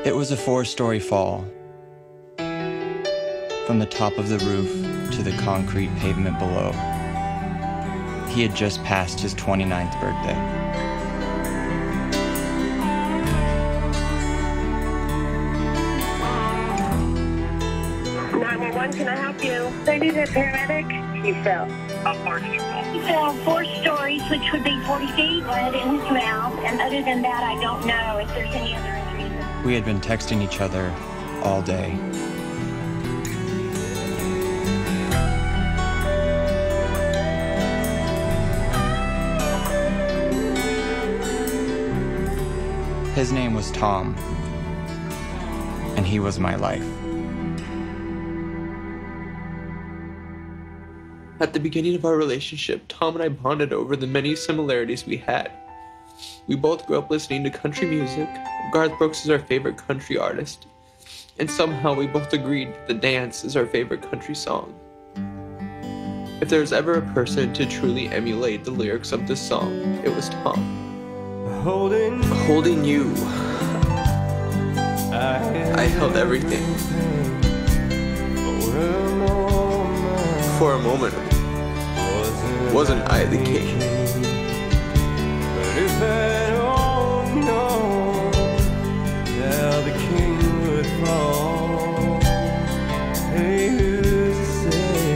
It was a 4-story fall. From the top of the roof to the concrete pavement below. He had just passed his 29th birthday. Can I help you? They need a paramedic. He fell. How far did you fall? He fell 4 stories, which would be 40 feet. Blood in his mouth. And other than that, I don't know if there's any other injuries. We had been texting each other all day. His name was Tom, and he was my life. At the beginning of our relationship, Tom and I bonded over the many similarities we had. We both grew up listening to country music. Garth Brooks is our favorite country artist. And somehow we both agreed that The Dance is our favorite country song. If there was ever a person to truly emulate the lyrics of this song, it was Tom. Holding you. I held everything. For a moment, wasn't I the king? But if I don't know, now the king would fall. Hey, who's to say?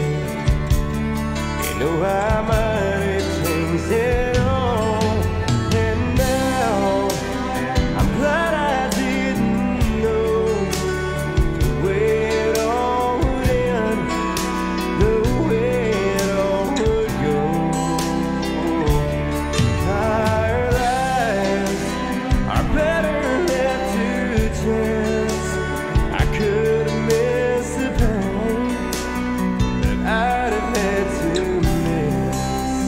You know I might have changed it all. And now I'm glad I didn't know the way it all would end. The way it all would go. Our lives are better left to chance. I could have missed the pain that I'd have had to miss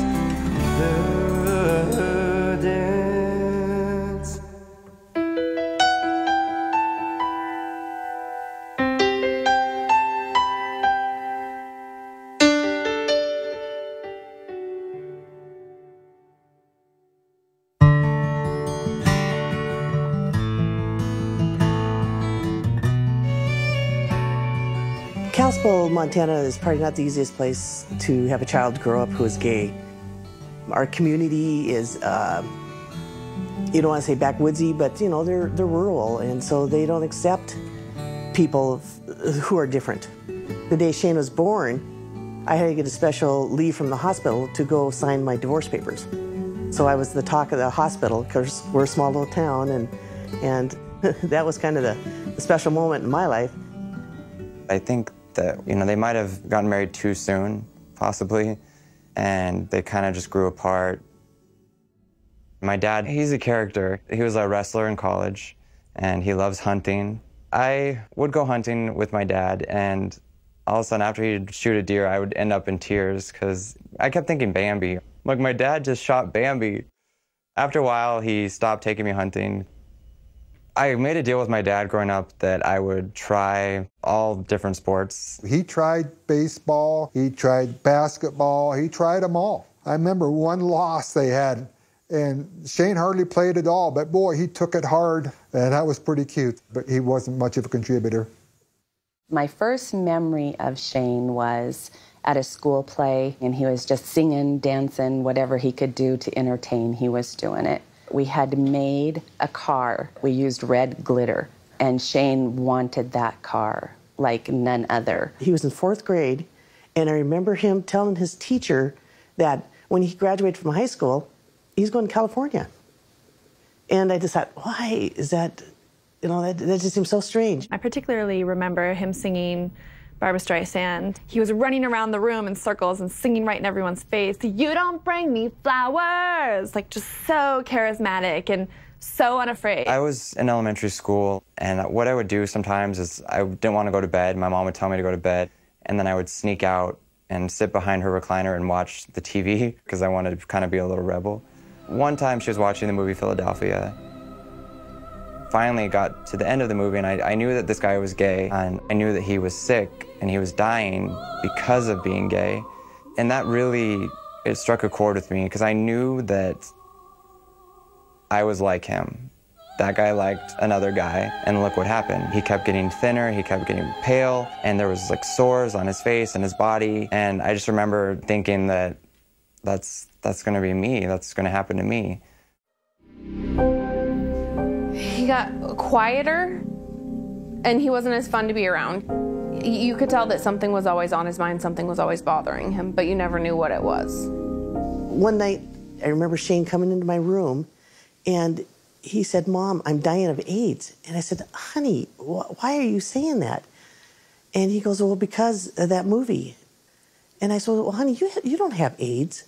the dance. Kalispell, Montana is probably not the easiest place to have a child grow up who is gay. Our community is, you don't want to say backwoodsy, but you know, they're rural, and so they don't accept people who are different. The day Shane was born, I had to get a special leave from the hospital to go sign my divorce papers. So I was the talk of the hospital because we're a small little town, and that was kind of the special moment in my life. I think that, you know, they might have gotten married too soon, possibly, and they kind of just grew apart. My dad, he's a character. He was a wrestler in college, and he loves hunting. I would go hunting with my dad, and all of a sudden, after he'd shoot a deer, I would end up in tears, because I kept thinking Bambi. Like, my dad just shot Bambi. After a while, he stopped taking me hunting. I made a deal with my dad growing up that I would try all different sports. He tried baseball, he tried basketball, he tried them all. I remember one loss they had, and Shane hardly played at all, but boy, he took it hard, and that was pretty cute, but he wasn't much of a contributor. My first memory of Shane was at a school play, and he was just singing, dancing, whatever he could do to entertain, he was doing it. We had made a car. We used red glitter, and Shane wanted that car like none other. He was in 4th grade, and I remember him telling his teacher that when he graduated from high school, he's going to California. And I just thought, why is that, you know, that just seems so strange. I particularly remember him singing Barbra Streisand. He was running around the room in circles and singing right in everyone's face. You don't bring me flowers. Like, just so charismatic and so unafraid. I was in elementary school, and what I would do sometimes is I didn't want to go to bed. My mom would tell me to go to bed, and then I would sneak out and sit behind her recliner and watch the TV because I wanted to kind of be a little rebel. One time she was watching the movie Philadelphia. Finally got to the end of the movie, and I knew that this guy was gay, and I knew that he was sick and he was dying because of being gay. And that really, it struck a chord with me because I knew that I was like him. That guy liked another guy, and look what happened. He kept getting thinner, he kept getting pale, and there was like sores on his face and his body. And I just remember thinking that that's gonna be me, that's gonna happen to me. He got quieter, and he wasn't as fun to be around. You could tell that something was always on his mind, something was always bothering him, but you never knew what it was. One night, I remember Shane coming into my room, and he said, "Mom, I'm dying of AIDS." And I said, "Honey, why are you saying that?" And he goes, "Well, because of that movie." And I said, "Well, honey, you don't have AIDS."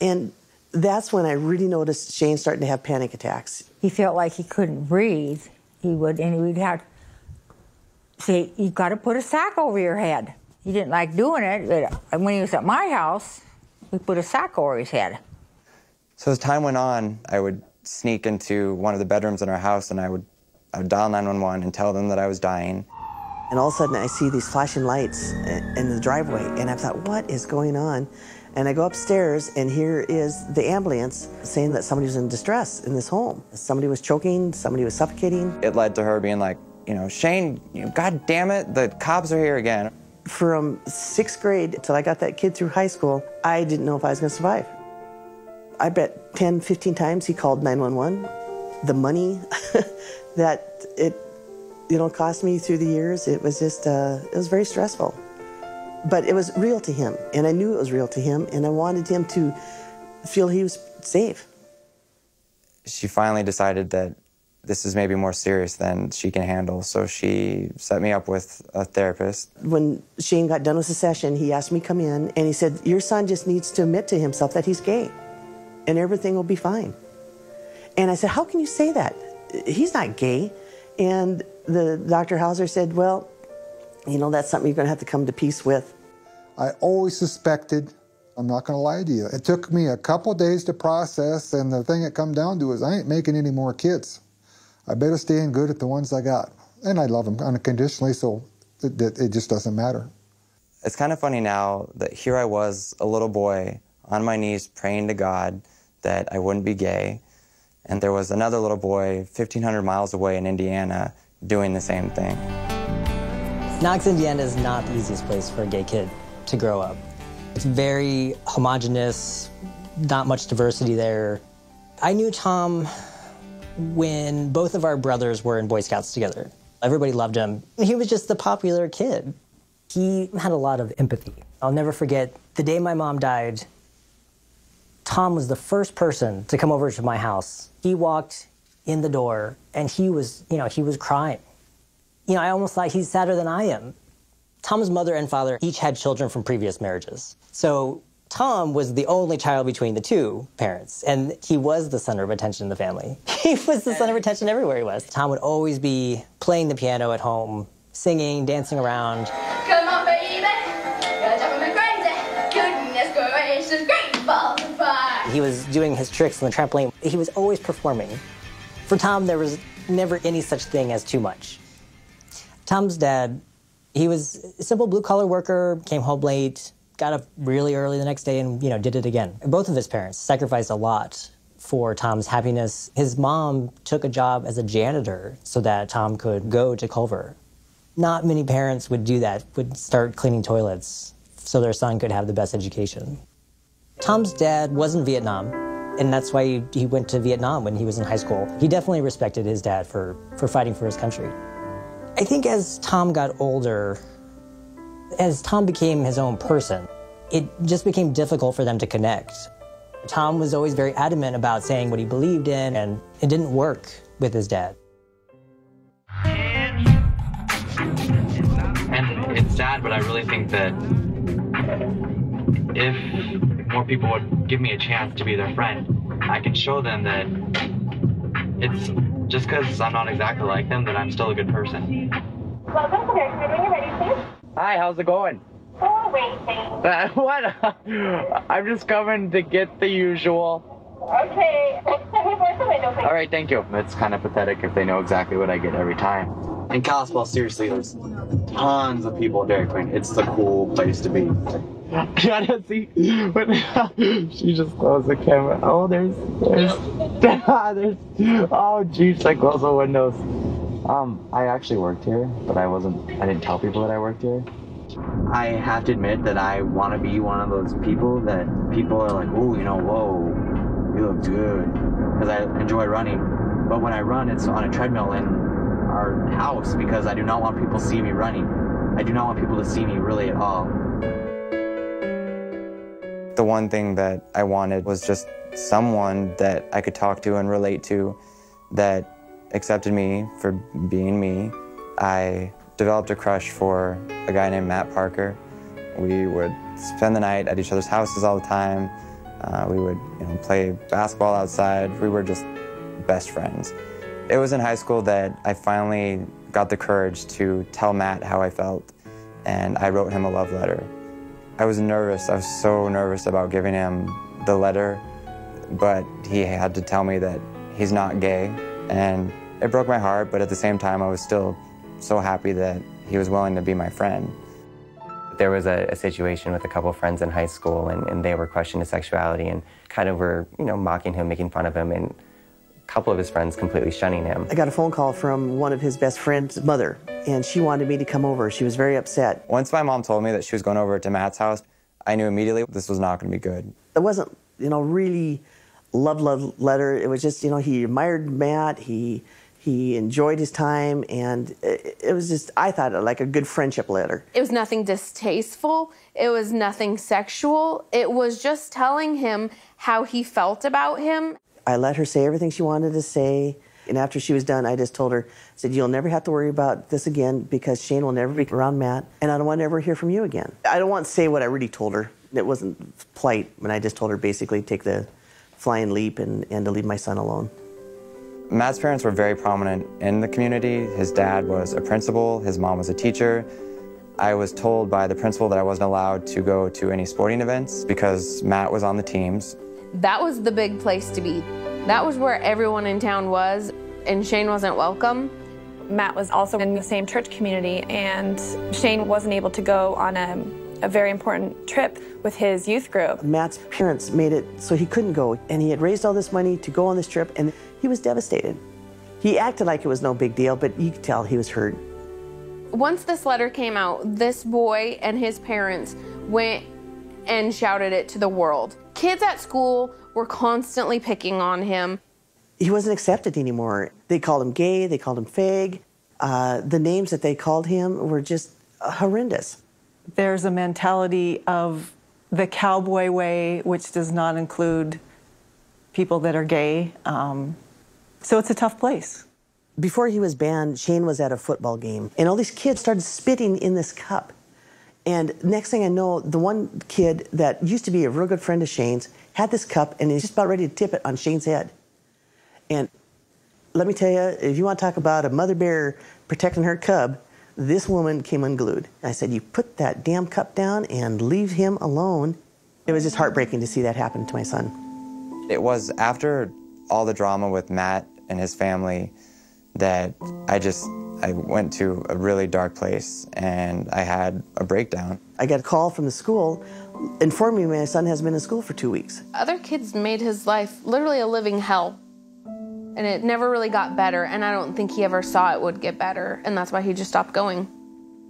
And that's when I really noticed Shane starting to have panic attacks. He felt like he couldn't breathe. He would have to say, "You've got to put a sack over your head." He didn't like doing it, but when he was at my house, we put a sack over his head. So as time went on, I would sneak into one of the bedrooms in our house, and I would dial 911 and tell them that I was dying. And all of a sudden, I see these flashing lights in the driveway, and I thought, what is going on? And I go upstairs, and here is the ambulance saying that somebody was in distress in this home. Somebody was choking, somebody was suffocating. It led to her being like, "Shane, God damn it, the cops are here again." From 6th grade till I got that kid through high school, I didn't know if I was gonna survive. I bet 10, 15 times he called 911. The money that it cost me through the years, it was just, it was very stressful. But it was real to him, and I knew it was real to him, and I wanted him to feel he was safe. She finally decided that this is maybe more serious than she can handle, so she set me up with a therapist. When Shane got done with the session, he asked me to come in, and he said, "Your son just needs to admit to himself that he's gay, and everything will be fine." And I said, "How can you say that? He's not gay." And the Dr. Hauser said, "Well, that's something you're going to have to come to peace with." I always suspected, I'm not going to lie to you, it took me a couple days to process, and the thing it come down to is I ain't making any more kids. I better stay in good at the ones I got. And I love them unconditionally, so it just doesn't matter. It's kind of funny now that here I was, a little boy, on my knees praying to God that I wouldn't be gay, and there was another little boy 1,500 miles away in Indiana doing the same thing. Knox, Indiana is not the easiest place for a gay kid to grow up. It's very homogenous, not much diversity there. I knew Tom when both of our brothers were in Boy Scouts together. Everybody loved him. He was just the popular kid. He had a lot of empathy. I'll never forget the day my mom died. Tom was the first person to come over to my house. He walked in the door and he was crying. I almost thought he's sadder than I am. Tom's mother and father each had children from previous marriages. So Tom was the only child between the two parents, and he was the center of attention in the family. He was the center of attention everywhere he was. Tom would always be playing the piano at home, singing, dancing around. Come on, baby. You're driving me crazy. Goodness gracious, great balls of fire. He was doing his tricks on the trampoline. He was always performing. For Tom, there was never any such thing as too much. Tom's dad, he was a simple blue-collar worker, came home late, got up really early the next day and, did it again. Both of his parents sacrificed a lot for Tom's happiness. His mom took a job as a janitor so that Tom could go to Culver. Not many parents would do that, would start cleaning toilets so their son could have the best education. Tom's dad was in Vietnam, and that's why he went to Vietnam when he was in high school. He definitely respected his dad for fighting for his country. I think as Tom got older, as Tom became his own person, it just became difficult for them to connect. Tom was always very adamant about saying what he believed in, and it didn't work with his dad. And it's sad, but I really think that if more people would give me a chance to be their friend, I can show them that it's just because I'm not exactly like them that I'm still a good person. Welcome to Nursery. When you're ready, please. Hi, how's it going? Oh, waiting. What? I'm just coming to get the usual. Okay. Next time you board the window, please. All right, thank you. It's kind of pathetic if they know exactly what I get every time. In Kalispell, seriously, there's tons of people at Dairy Queen. It's the cool place to be. I don't see. She just closed the camera. Oh, there's. Oh, geez, I closed the windows. I actually worked here, but I didn't tell people that I worked here. I have to admit that I want to be one of those people that people are like, oh, you know, whoa, you look good, because I enjoy running. But when I run, it's on a treadmill in our house because I do not want people to see me running. I do not want people to see me really at all. The one thing that I wanted was just someone that I could talk to and relate to that accepted me for being me. I developed a crush for a guy named Matt Parker. We would spend the night at each other's houses all the time. We would, play basketball outside. We were just best friends. It was in high school that I finally got the courage to tell Matt how I felt, and I wrote him a love letter. I was nervous. I was so nervous about giving him the letter, but he had to tell me that he's not gay, and it broke my heart, but at the same time I was still so happy that he was willing to be my friend. There was a situation with a couple of friends in high school, and they were questioning his sexuality and kind of were, mocking him, making fun of him, and a couple of his friends completely shunning him. I got a phone call from one of his best friend's mother, and she wanted me to come over. She was very upset. Once my mom told me that she was going over to Matt's house, I knew immediately this was not going to be good. It wasn't, really love letter. It was just, he admired Matt. He enjoyed his time, and it was just, I thought, like a good friendship letter. It was nothing distasteful. It was nothing sexual. It was just telling him how he felt about him. I let her say everything she wanted to say, and after she was done, I just told her, I said, you'll never have to worry about this again because Shane will never be around Matt, and I don't want to ever hear from you again. I don't want to say what I really told her. It wasn't polite when I just told her basically take the flying leap and to leave my son alone. Matt's parents were very prominent in the community. His dad was a principal, his mom was a teacher. I was told by the principal that I wasn't allowed to go to any sporting events because Matt was on the teams. That was the big place to be. That was where everyone in town was, and Shane wasn't welcome. Matt was also in the same church community, and Shane wasn't able to go on a very important trip with his youth group. Matt's parents made it so he couldn't go, and he had raised all this money to go on this trip, and he was devastated. He acted like it was no big deal, but you could tell he was hurt. Once this letter came out, this boy and his parents went and shouted it to the world. Kids at school were constantly picking on him. He wasn't accepted anymore. They called him gay, they called him fag. The names that they called him were just horrendous. There's a mentality of the cowboy way, which does not include people that are gay. So it's a tough place. Before he was banned, Shane was at a football game, and all these kids started spitting in this cup. And next thing I know, the one kid that used to be a real good friend of Shane's had this cup, and he's just about ready to tip it on Shane's head. And let me tell you, if you want to talk about a mother bear protecting her cub, this woman came unglued. I said, you put that damn cup down and leave him alone. It was just heartbreaking to see that happen to my son. It was after all the drama with Matt and his family that I went to a really dark place and I had a breakdown. I got a call from the school informing me my son hasn't been in school for 2 weeks. Other kids made his life literally a living hell, and it never really got better, and I don't think he ever saw it would get better, and that's why he just stopped going.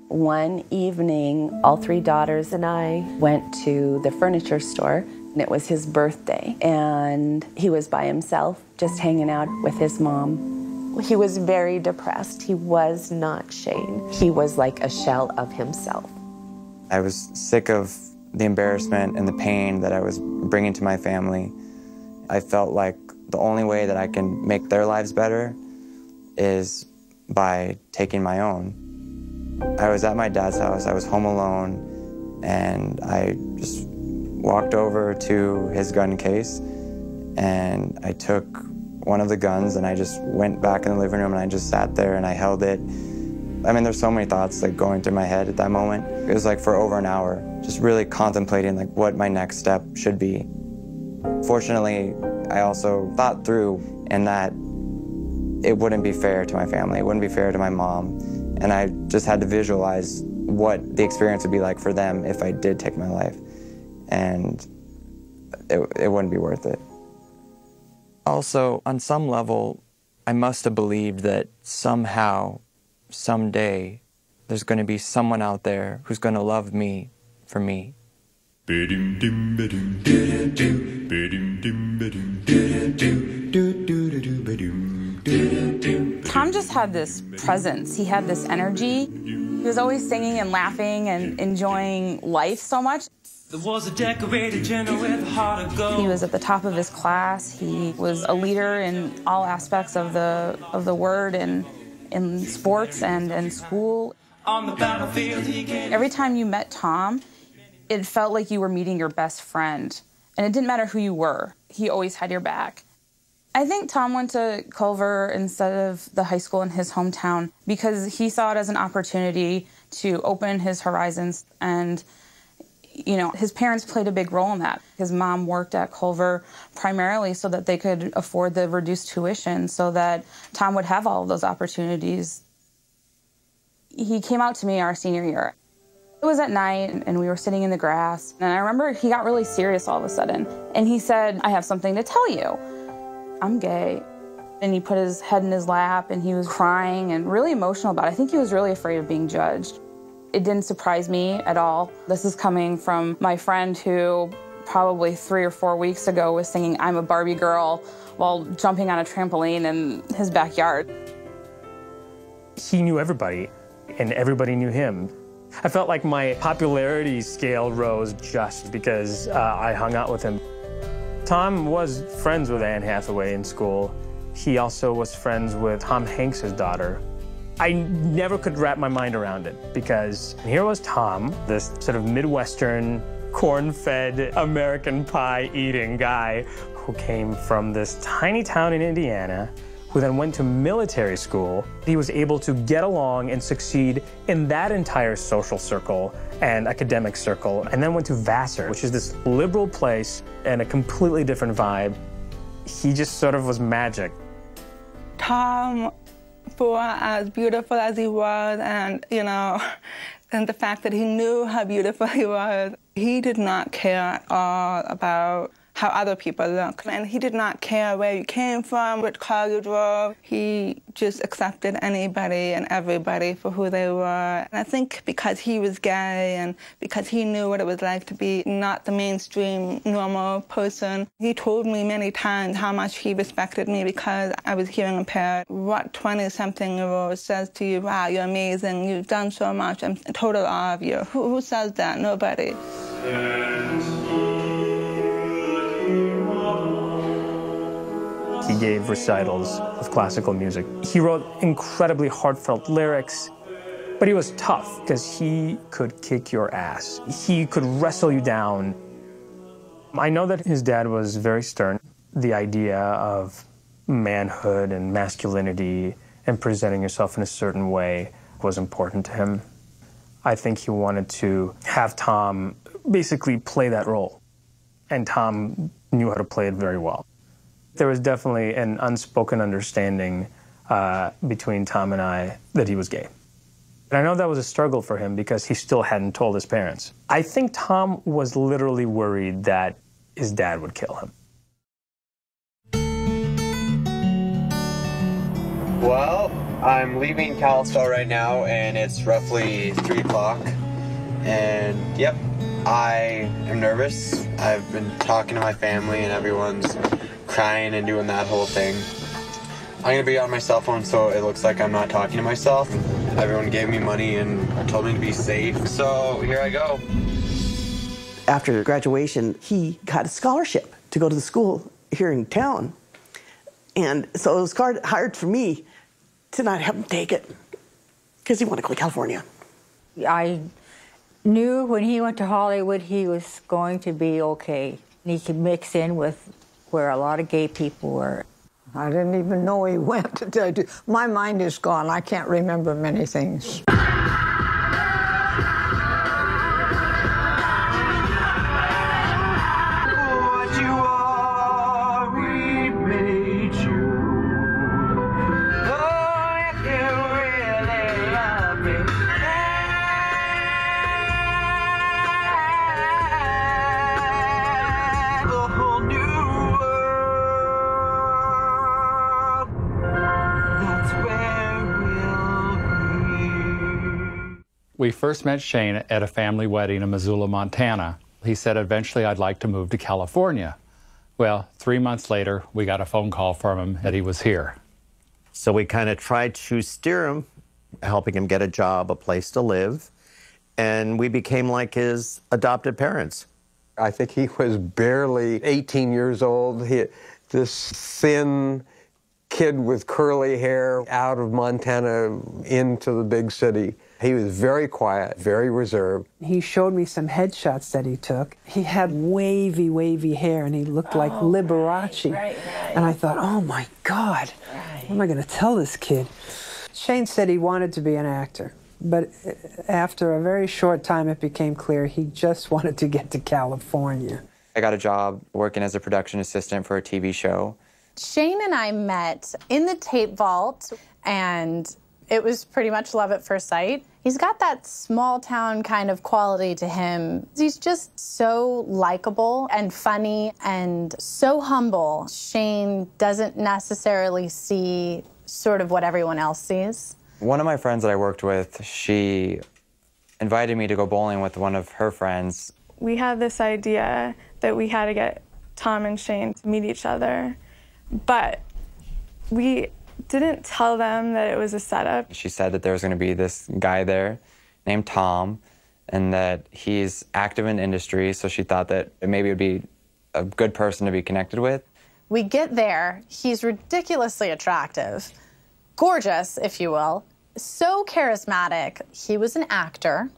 One evening, all three daughters and I went to the furniture store, and it was his birthday, and he was by himself, just hanging out with his mom. He was very depressed. He was not Shane. He was like a shell of himself. I was sick of the embarrassment and the pain that I was bringing to my family. I felt like the only way that I can make their lives better is by taking my own. I was at my dad's house, I was home alone, and I just walked over to his gun case and I took one of the guns and I just went back in the living room and I just sat there and I held it. I mean, there's so many thoughts like going through my head at that moment. It was like for over an hour, just really contemplating like what my next step should be. Fortunately, I also thought through in that it wouldn't be fair to my family. It wouldn't be fair to my mom. And I just had to visualize what the experience would be like for them if I did take my life. And it wouldn't be worth it. Also, on some level, I must have believed that somehow, someday, there's going to be someone out there who's going to love me for me. Tom just had this presence. He had this energy. He was always singing and laughing and enjoying life so much. There was a decorated general with a heart of gold. He was at the top of his class. He was a leader in all aspects of the word and in sports and in school. On the battlefield, he gave... Every time you met Tom, it felt like you were meeting your best friend. And it didn't matter who you were. He always had your back. I think Tom went to Culver instead of the high school in his hometown because he saw it as an opportunity to open his horizons. And, you know, his parents played a big role in that. His mom worked at Culver primarily so that they could afford the reduced tuition so that Tom would have all of those opportunities. He came out to me our senior year. It was at night, and we were sitting in the grass, and I remember he got really serious all of a sudden, and he said, "I have something to tell you. I'm gay." And he put his head in his lap, and he was crying and really emotional about it. I think he was really afraid of being judged. It didn't surprise me at all. This is coming from my friend who probably 3 or 4 weeks ago was singing "I'm a Barbie Girl" while jumping on a trampoline in his backyard. He knew everybody, and everybody knew him. I felt like my popularity scale rose just because I hung out with him. Tom was friends with Anne Hathaway in school. He also was friends with Tom Hanks' daughter. I never could wrap my mind around it because here was Tom, this sort of Midwestern, corn-fed, American pie-eating guy who came from this tiny town in Indiana, who then went to military school. He was able to get along and succeed in that entire social circle and academic circle, and then went to Vassar, which is this liberal place and a completely different vibe. He just sort of was magic. Tom, for as beautiful as he was, and, you know, and the fact that he knew how beautiful he was, he did not care at all about how other people look. And he did not care where you came from, what car you drove. He just accepted anybody and everybody for who they were. And I think because he was gay and because he knew what it was like to be not the mainstream normal person, he told me many times how much he respected me because I was hearing impaired. What 20-something-year-old says to you, "Wow, you're amazing, you've done so much, I'm in total awe of you." Who says that? Nobody. He gave recitals of classical music. He wrote incredibly heartfelt lyrics, but he was tough because he could kick your ass. He could wrestle you down. I know that his dad was very stern. The idea of manhood and masculinity and presenting yourself in a certain way was important to him. I think he wanted to have Tom basically play that role, and Tom knew how to play it very well. There was definitely an unspoken understanding between Tom and I that he was gay. And I know that was a struggle for him because he still hadn't told his parents. I think Tom was literally worried that his dad would kill him. Well, I'm leaving Kalispell right now, and it's roughly 3 o'clock. And yep, I am nervous. I've been talking to my family, and everyone's crying and doing that whole thing. I'm gonna be on my cell phone so it looks like I'm not talking to myself. Everyone gave me money and told me to be safe, so here I go. After graduation, he got a scholarship to go to the school here in town. And so it was hard for me to not have him take it because he wanted to go to California. I knew when he went to Hollywood he was going to be okay. He could mix in with where a lot of gay people were. I didn't even know he went. My mind is gone. I can't remember many things. What you are, we made you. We first met Shane at a family wedding in Missoula, Montana. He said, eventually I'd like to move to California. Well, 3 months later, we got a phone call from him that he was here. So we kind of tried to steer him, helping him get a job, a place to live, and we became like his adopted parents. I think he was barely 18 years old. This thin kid with curly hair out of Montana into the big city. He was very quiet, very reserved. He showed me some headshots that he took. He had wavy, wavy hair, and he looked like Liberace. Right. And I thought, oh my God, what am I going to tell this kid? Shane said he wanted to be an actor, but after a very short time, it became clear he just wanted to get to California. I got a job working as a production assistant for a TV show. Shane and I met in the tape vault, and it was pretty much love at first sight. He's got that small town kind of quality to him. He's just so likable and funny and so humble. Shane doesn't necessarily see sort of what everyone else sees. One of my friends that I worked with, she invited me to go bowling with one of her friends. We had this idea that we had to get Tom and Shane to meet each other, but we didn't tell them that it was a setup. She said that there was going to be this guy there named Tom, and that he's active in industry, so she thought that maybe it would be a good person to be connected with. We get there, he's ridiculously attractive, gorgeous, if you will, so charismatic. He was an actor.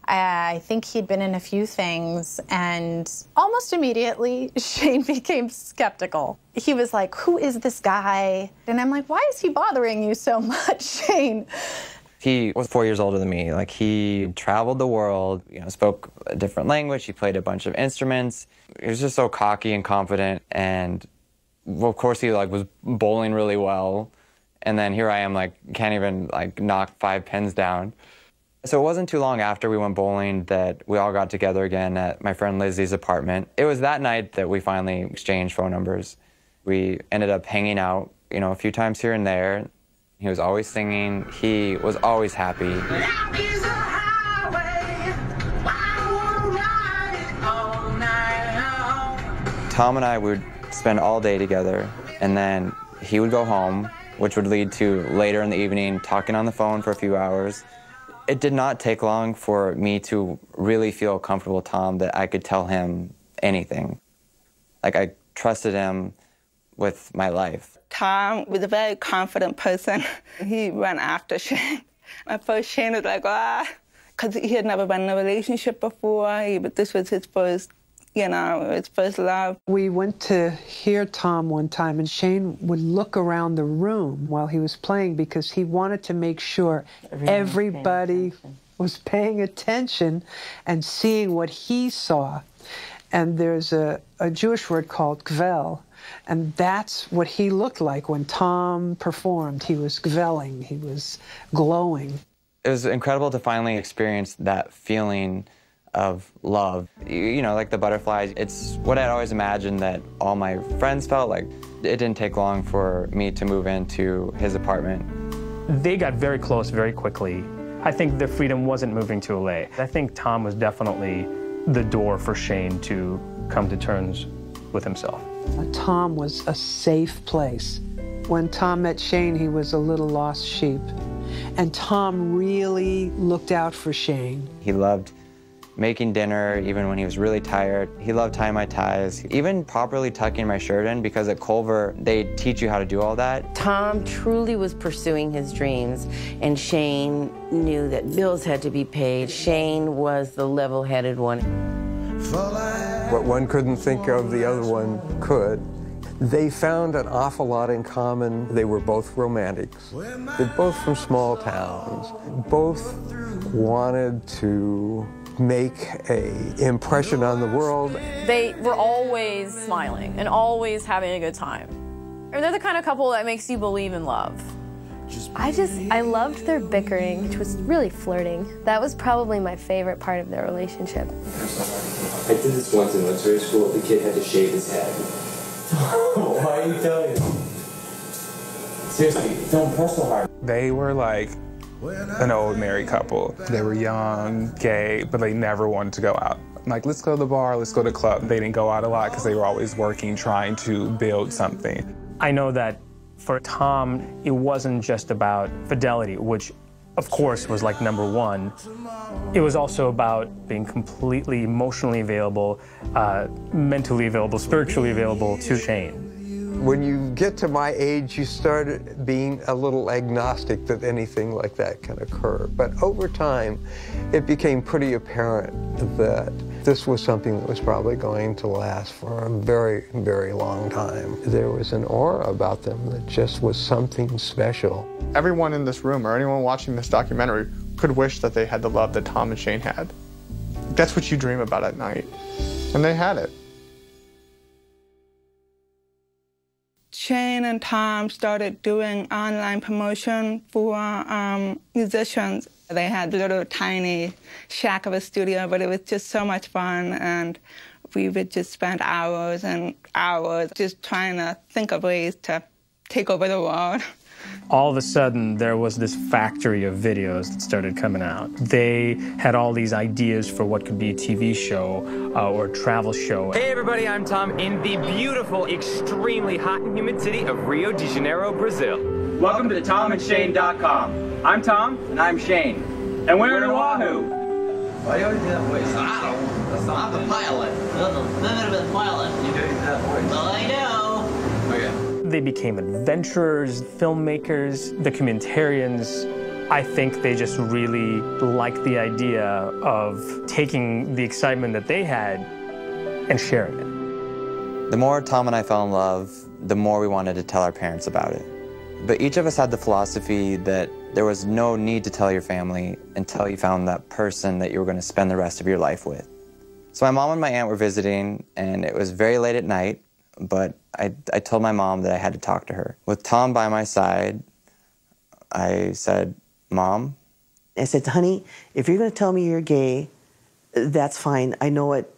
I think he'd been in a few things, and almost immediately, Shane became skeptical. He was like, who is this guy? And I'm like, why is he bothering you so much, Shane? He was 4 years older than me. Like, he traveled the world, spoke a different language, he played a bunch of instruments. He was just so cocky and confident, and well, of course he was bowling really well. And then here I am, can't even knock 5 pins down. So it wasn't too long after we went bowling that we all got together again at my friend Lizzie's apartment. It was that night that we finally exchanged phone numbers. We ended up hanging out, a few times here and there. He was always singing. He was always happy. Tom and I would spend all day together, and then he would go home, which would lead to later in the evening talking on the phone for a few hours. It did not take long for me to really feel comfortable with Tom, that I could tell him anything. I trusted him with my life. Tom was a very confident person. He ran after Shane. At first, Shane was like, because he had never been in a relationship before. But this was his first, his first love. We went to hear Tom one time, and Shane would look around the room while he was playing because he wanted to make sure everybody was paying attention and seeing what he saw. And there's a Jewish word called gvel, and that's what he looked like when Tom performed. He was gveling, he was glowing. It was incredible to finally experience that feeling of love. Like the butterflies, it's what I'd always imagined that all my friends felt. It didn't take long for me to move into his apartment. They got very close very quickly. I think their freedom wasn't moving to LA. I think Tom was definitely the door for Shane to come to terms with himself. Tom was a safe place. When Tom met Shane, he was a little lost sheep. And Tom really looked out for Shane. He loved making dinner, even when he was really tired. He loved tying my ties, even properly tucking my shirt in, because at Culver, they teach you how to do all that. Tom truly was pursuing his dreams, and Shane knew that bills had to be paid. Shane was the level-headed one. What one couldn't think of, the other one could. They found an awful lot in common. They were both romantics. They're both from small towns. Both wanted to make an impression on the world. They were always smiling and always having a good time. They're the kind of couple that makes you believe in love. I loved their bickering, which was really flirting. That was probably my favorite part of their relationship. I did this once in military school. The kid had to shave his head. Why are you telling me? Seriously, don't press so hard. They were like an old married couple. They were young, gay, but they never wanted to go out. Like, let's go to the bar, let's go to the club. They didn't go out a lot because they were always working, trying to build something. I know that for Tom, it wasn't just about fidelity, which of course was like number one. It was also about being completely emotionally available, mentally available, spiritually available to Shane. When you get to my age, you start being a little agnostic that anything like that can occur. But over time, it became pretty apparent that this was something that was probably going to last for a very, very long time. There was an aura about them that just was something special. Everyone in this room or anyone watching this documentary could wish that they had the love that Tom and Shane had. That's what you dream about at night. And they had it. Shane and Tom started doing online promotion for musicians. They had a little tiny shack of a studio, but it was just so much fun, and we would just spend hours and hours just trying to think of ways to take over the world. All of a sudden, there was this factory of videos that started coming out. They had all these ideas for what could be a TV show or a travel show. Hey everybody, I'm Tom in the beautiful, extremely hot and humid city of Rio de Janeiro, Brazil. Welcome to TomandShane.com. I'm Tom. And I'm Shane. And we're in Oahu. Why do you always do that voice? I don't. That's not the pilot. The pilot. You do that voice. Well, I know. Okay. They became adventurers, filmmakers, documentarians. I think they just really liked the idea of taking the excitement that they had and sharing it. The more Tom and I fell in love, the more we wanted to tell our parents about it. But each of us had the philosophy that there was no need to tell your family until you found that person that you were going to spend the rest of your life with. So my mom and my aunt were visiting, and it was very late at night, but I told my mom that I had to talk to her. With Tom by my side, I said, Mom? I said, honey, if you're going to tell me you're gay, that's fine. I know it,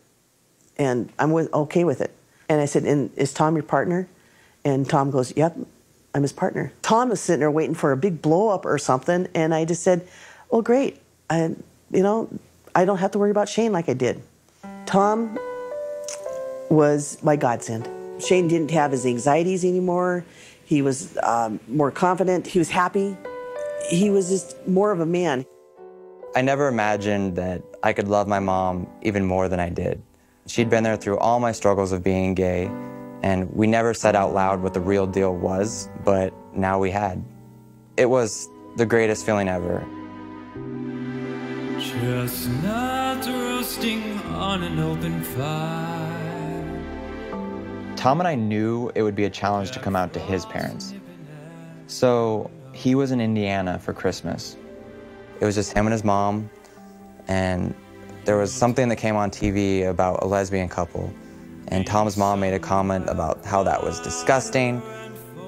and I'm okay with it. And I said, and is Tom your partner? And Tom goes, yep, I'm his partner. Tom was sitting there waiting for a big blow-up or something, and I just said, oh, great. I don't have to worry about Shane like I did. Tom was my godsend. Shane didn't have his anxieties anymore. He was more confident. He was happy. He was just more of a man. I never imagined that I could love my mom even more than I did. She'd been there through all my struggles of being gay, and we never said out loud what the real deal was, but now we had. It was the greatest feeling ever. Chestnut roasting on an open fire. Tom and I knew it would be a challenge to come out to his parents. So he was in Indiana for Christmas. It was just him and his mom, and there was something that came on TV about a lesbian couple, and Tom's mom made a comment about how that was disgusting,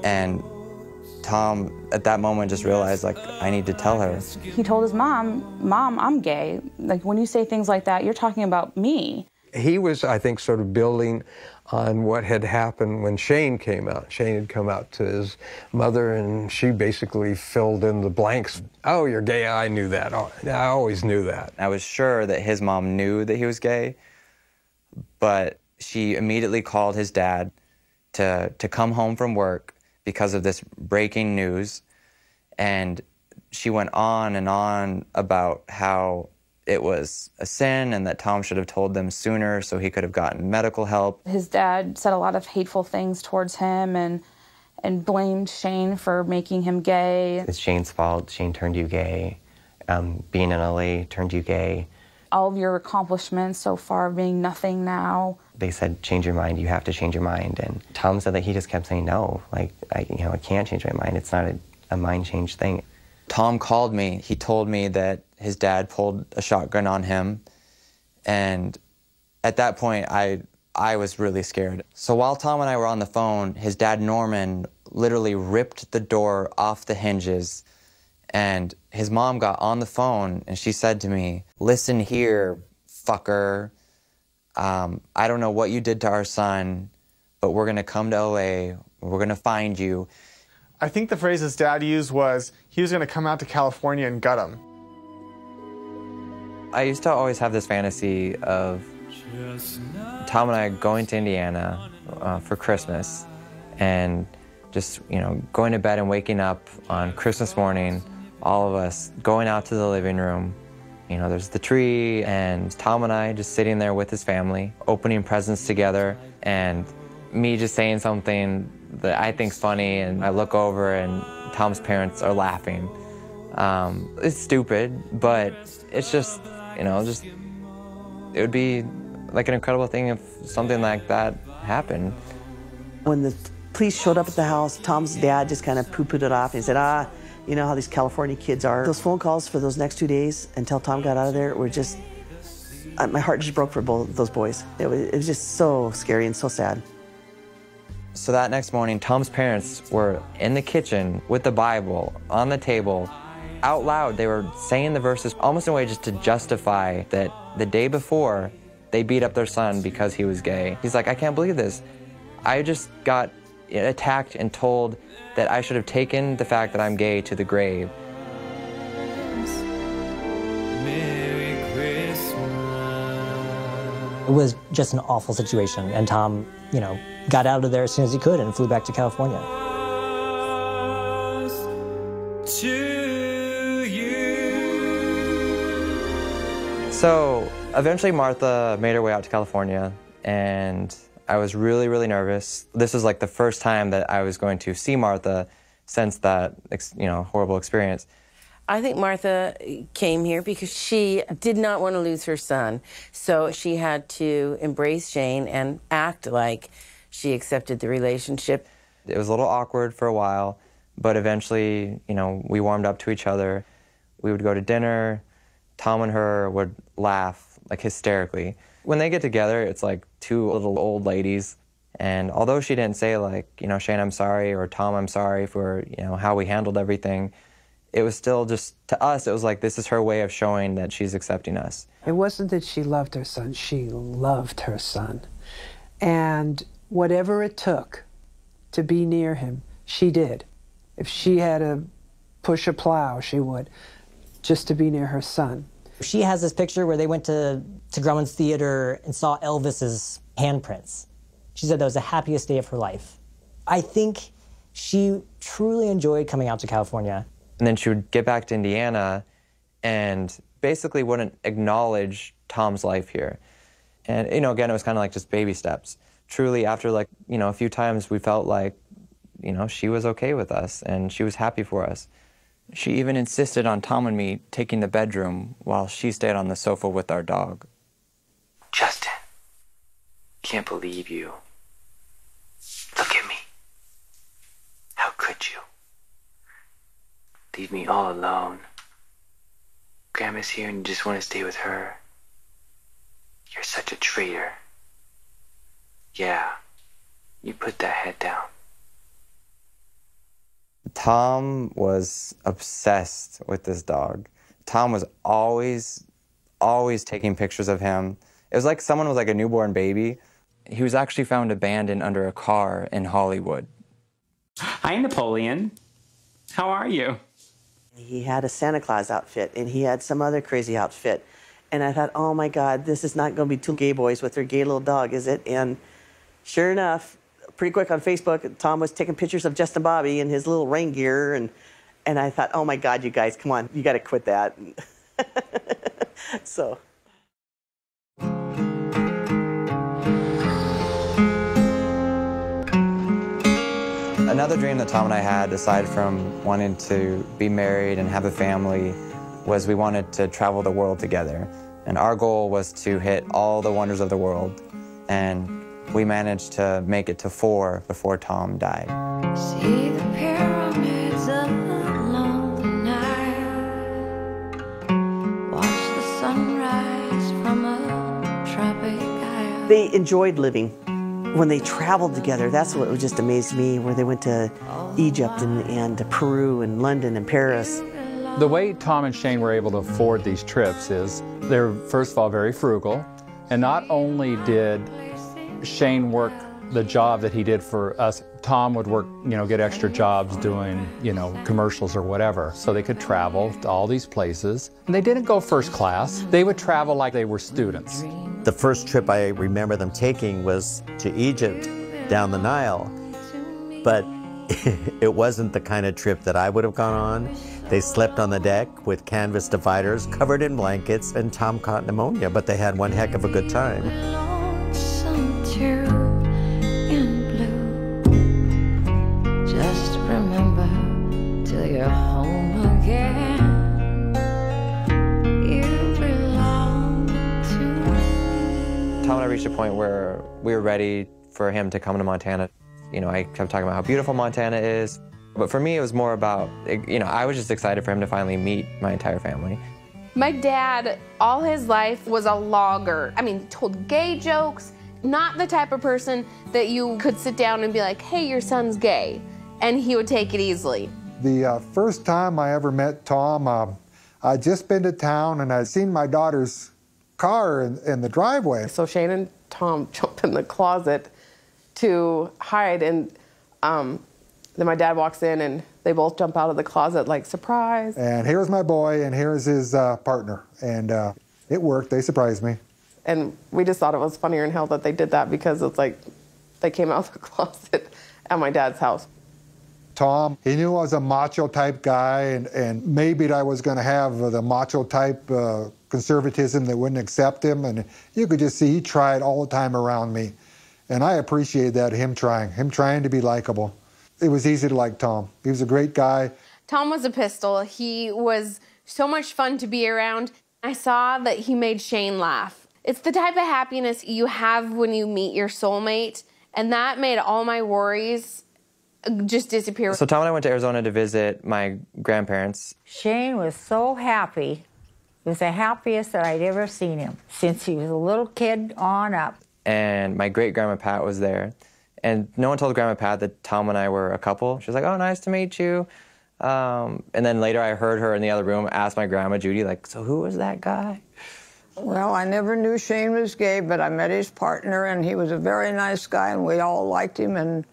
and Tom, at that moment, just realized, like, I need to tell her. He told his mom, Mom, I'm gay. Like, when you say things like that, you're talking about me. He was, I think, sort of building on what had happened when Shane came out. Shane had come out to his mother, and she basically filled in the blanks. Oh, you're gay, I knew that. Oh, I always knew that. I was sure that his mom knew that he was gay, but she immediately called his dad to come home from work because of this breaking news, and she went on and on about how it was a sin and that Tom should have told them sooner so he could have gotten medical help. His dad said a lot of hateful things towards him and blamed Shane for making him gay. It's Shane's fault. Shane turned you gay. Being in LA turned you gay. All of your accomplishments so far being nothing now. They said, change your mind, you have to change your mind. And Tom said that he just kept saying no. Like, I can't change my mind. It's not a mind change thing. Tom called me. He told me that his dad pulled a shotgun on him. And at that point, I was really scared. So while Tom and I were on the phone, his dad, Norman, literally ripped the door off the hinges. And his mom got on the phone and she said to me, listen here, fucker. I don't know what you did to our son, but we're gonna come to LA, we're gonna find you. I think the phrase his dad used was, he was going to come out to California and gut him. I used to always have this fantasy of Tom and I going to Indiana for Christmas and just, you know, going to bed and waking up on Christmas morning, all of us going out to the living room. You know, there's the tree and Tom and I just sitting there with his family, opening presents together, and me just saying something that I think's funny, and I look over and Tom's parents are laughing. It's stupid, but it's just, you know, just, it would be like an incredible thing if something like that happened. When the police showed up at the house, Tom's dad just kind of poo-pooed it off. He said, you know how these California kids are. Those phone calls for those next 2 days until Tom got out of there were just, my heart just broke for both those boys. It was just so scary and so sad. So that next morning, Tom's parents were in the kitchen with the Bible on the table. Out loud, they were saying the verses almost in a way just to justify that the day before, they beat up their son because he was gay. He's like, I can't believe this. I just got attacked and told that I should have taken the fact that I'm gay to the grave. It was just an awful situation, and Tom, you know, got out of there as soon as he could and flew back to California. So eventually Martha made her way out to California, and I was really, really nervous. This was like the first time that I was going to see Martha since that, you know, horrible experience. I think Martha came here because she did not want to lose her son. So she had to embrace Shane and act like she accepted the relationship. It was a little awkward for a while, but eventually, you know, we warmed up to each other. We would go to dinner. Tom and her would laugh, like, hysterically. When they get together, it's like two little old ladies. And although she didn't say, like, you know, Shane, I'm sorry, or Tom, I'm sorry for, you know, how we handled everything, it was still just, to us, it was like, this is her way of showing that she's accepting us. It wasn't that she loved her son, she loved her son. And whatever it took to be near him, she did. If she had to push a plow, she would, just to be near her son. She has this picture where they went to Grauman's Theater and saw Elvis's handprints. She said that was the happiest day of her life. I think she truly enjoyed coming out to California. And then she would get back to Indiana and basically wouldn't acknowledge Tom's life here. And, you know, again, it was kind of like just baby steps. Truly, after, like, you know, a few times, we felt like, you know, she was okay with us and she was happy for us. She even insisted on Tom and me taking the bedroom while she stayed on the sofa with our dog. Justin, can't believe you. Look at me. How could you? Leave me all alone. Grandma's here and you just want to stay with her. You're such a traitor. Yeah, you put that head down. Tom was obsessed with this dog. Tom was always taking pictures of him. It was like someone was like a newborn baby. He was actually found abandoned under a car in Hollywood. Hi, Napoleon. How are you? He had a Santa Claus outfit, and he had some other crazy outfit. And I thought, oh my God, this is not going to be two gay boys with their gay little dog, is it? And sure enough, pretty quick on Facebook, Tom was taking pictures of Justin Bobby in his little rain gear, and I thought, oh my God, you guys, come on, you got to quit that. So. Another dream that Tom and I had, aside from wanting to be married and have a family, was we wanted to travel the world together. And our goal was to hit all the wonders of the world. And we managed to make it to 4 before Tom died. See the pyramids along the Nile. Watch the sunrise from a tropic isle. They enjoyed living. When they traveled together, that's what just amazed me, where they went to Egypt and to Peru and London and Paris. The way Tom and Shane were able to afford these trips is they're, first of all, very frugal. And not only did Shane work the job that he did for us, Tom would work, get extra jobs doing, commercials or whatever. So they could travel to all these places. And they didn't go first class. They would travel like they were students. The first trip I remember them taking was to Egypt down the Nile. But it wasn't the kind of trip that I would have gone on. They slept on the deck with canvas dividers covered in blankets, and Tom caught pneumonia, but they had one heck of a good time. Just remember till you're home again. You belong to me. Tom and I reached a point where we were ready for him to come to Montana. I kept talking about how beautiful Montana is. But for me, it was more about, I was just excited for him to finally meet my entire family. My dad, all his life, was a logger. Told gay jokes, not the type of person that you could sit down and be like, hey, your son's gay, and he would take it easily. The first time I ever met Tom, I'd just been to town and I'd seen my daughter's car in the driveway. So Shane and Tom jumped in the closet to hide, and then my dad walks in and they both jump out of the closet like, surprise. And here's my boy and here's his partner. And it worked, they surprised me. And we just thought it was funnier in hell that they did that, because it's like they came out of the closet at my dad's house. Tom, he knew I was a macho type guy, and maybe that I was going to have the macho type conservatism that wouldn't accept him. And you could just see he tried all the time around me. And I appreciate that, him trying to be likable. It was easy to like Tom. He was a great guy. Tom was a pistol. He was so much fun to be around. I saw that he made Shane laugh. It's the type of happiness you have when you meet your soulmate, and that made all my worries just disappear. So Tom and I went to Arizona to visit my grandparents. Shane was so happy. It was the happiest that I'd ever seen him since he was a little kid on up. And my great-grandma Pat was there. And no one told Grandma Pat that Tom and I were a couple. She was like, oh, nice to meet you. And then later I heard her in the other room ask my grandma, Judy, so who was that guy? Well, I never knew Shane was gay, but I met his partner, and he was a very nice guy, and we all liked him and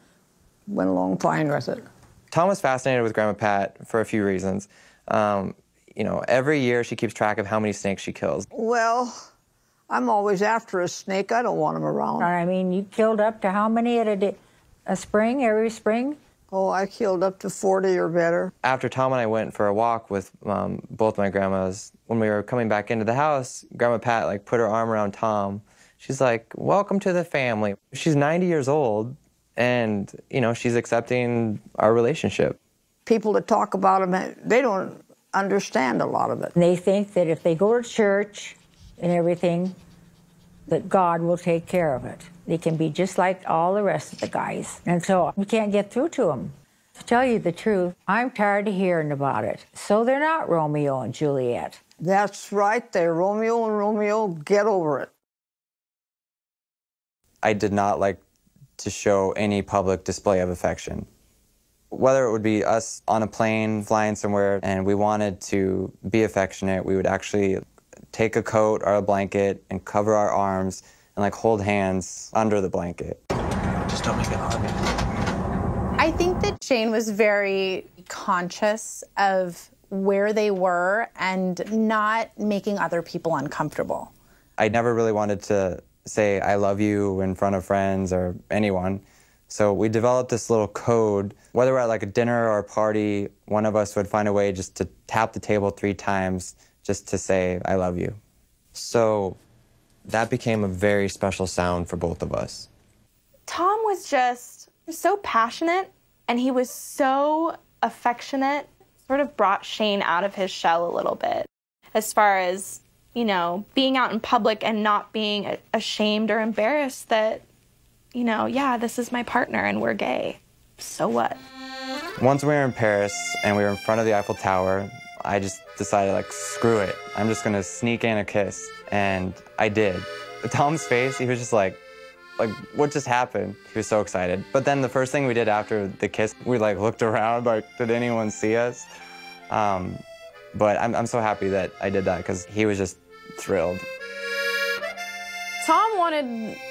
went along fine with it. Tom was fascinated with Grandma Pat for a few reasons. Every year she keeps track of how many snakes she kills. Well, I'm always after a snake. I don't want them around. You killed up to how many at a spring, every spring? Oh, I killed up to 40 or better. After Tom and I went for a walk with both my grandmas, when we were coming back into the house, Grandma Pat put her arm around Tom. She's like, welcome to the family. She's 90 years old, and she's accepting our relationship. People that talk about him, they don't understand a lot of it. They think that if they go to church and everything, that God will take care of it. They can be just like all the rest of the guys. And so we can't get through to them. To tell you the truth, I'm tired of hearing about it. So they're not Romeo and Juliet. That's right, they're Romeo and Romeo. Get over it. I did not like to show any public display of affection. Whether it would be us on a plane flying somewhere and we wanted to be affectionate, we would actually take a coat or a blanket and cover our arms and hold hands under the blanket. Just don't make it hard. I think that Shane was very conscious of where they were and not making other people uncomfortable. I never really wanted to say I love you in front of friends or anyone. So we developed this little code. Whether we're at a dinner or a party, one of us would find a way just to tap the table 3 times just to say, I love you. So that became a very special sound for both of us. Tom was just so passionate, and he was so affectionate, sort of brought Shane out of his shell a little bit, as far as, being out in public and not being ashamed or embarrassed that, yeah, this is my partner and we're gay. So what? Once we were in Paris and we were in front of the Eiffel Tower, I just decided, screw it. I'm just gonna sneak in a kiss. And I did. Tom's face, he was just like, what just happened? He was so excited. But then the first thing we did after the kiss, we looked around, did anyone see us? But I'm so happy that I did that, because he was just thrilled. Tom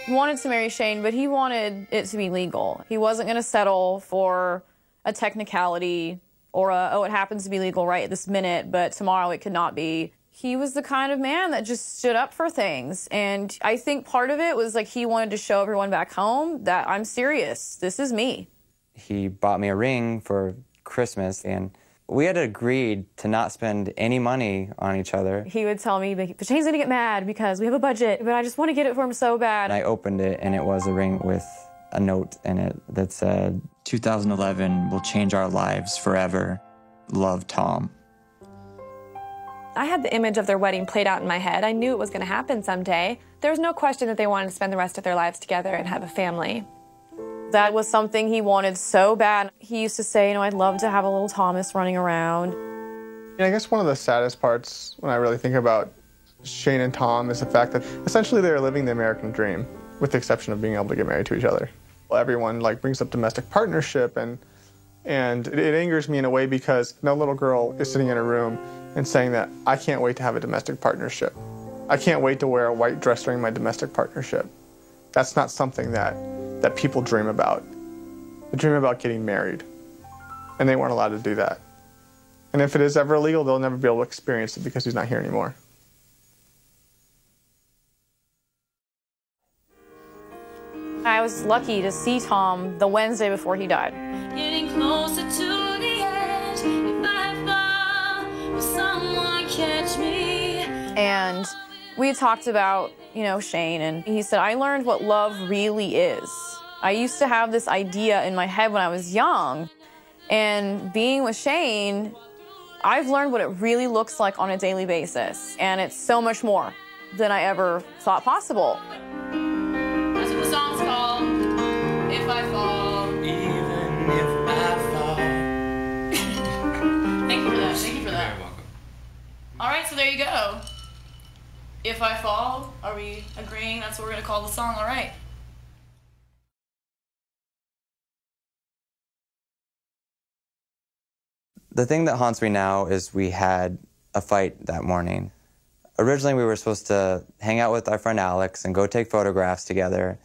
wanted to marry Shane, but he wanted it to be legal. He wasn't going to settle for a technicality or oh, it happens to be legal right this minute, but tomorrow it could not be. He was the kind of man that just stood up for things. And I think part of it was like he wanted to show everyone back home that I'm serious. This is me. He bought me a ring for Christmas, and we had agreed to not spend any money on each other. He would tell me, but Shane's gonna get mad because we have a budget, but I just want to get it for him so bad. And I opened it, and it was a ring with a note in it that said, 2011 will change our lives forever. Love, Tom. I had the image of their wedding played out in my head. I knew it was going to happen someday. There was no question that they wanted to spend the rest of their lives together and have a family. That was something he wanted so bad. He used to say, you know, I'd love to have a little Thomas running around. I guess one of the saddest parts when I really think about Shane and Tom is the fact that essentially they're living the American dream, with the exception of being able to get married to each other. Everyone brings up domestic partnership, and it angers me in a way because no little girl is sitting in a room and saying that I can't wait to have a domestic partnership. I can't wait to wear a white dress during my domestic partnership. That's not something that people dream about. They dream about getting married, and they weren't allowed to do that. And if it is ever illegal, they'll never be able to experience it because he's not here anymore. I was lucky to see Tom the Wednesday before he died. Getting closer to the edge. If I fall, will someone catch me? And we talked about, you know, Shane, and he said, I learned what love really is. I used to have this idea in my head when I was young, and being with Shane, I've learned what it really looks like on a daily basis, and it's so much more than I ever thought possible. That's what the song's called. If I fall. Even if I fall. Thank you for that. Thank you for that. You're welcome. All right, so there you go. If I fall, are we agreeing that's what we're going to call the song? All right. The thing that haunts me now is we had a fight that morning. Originally, we were supposed to hang out with our friend Alex and go take photographs together.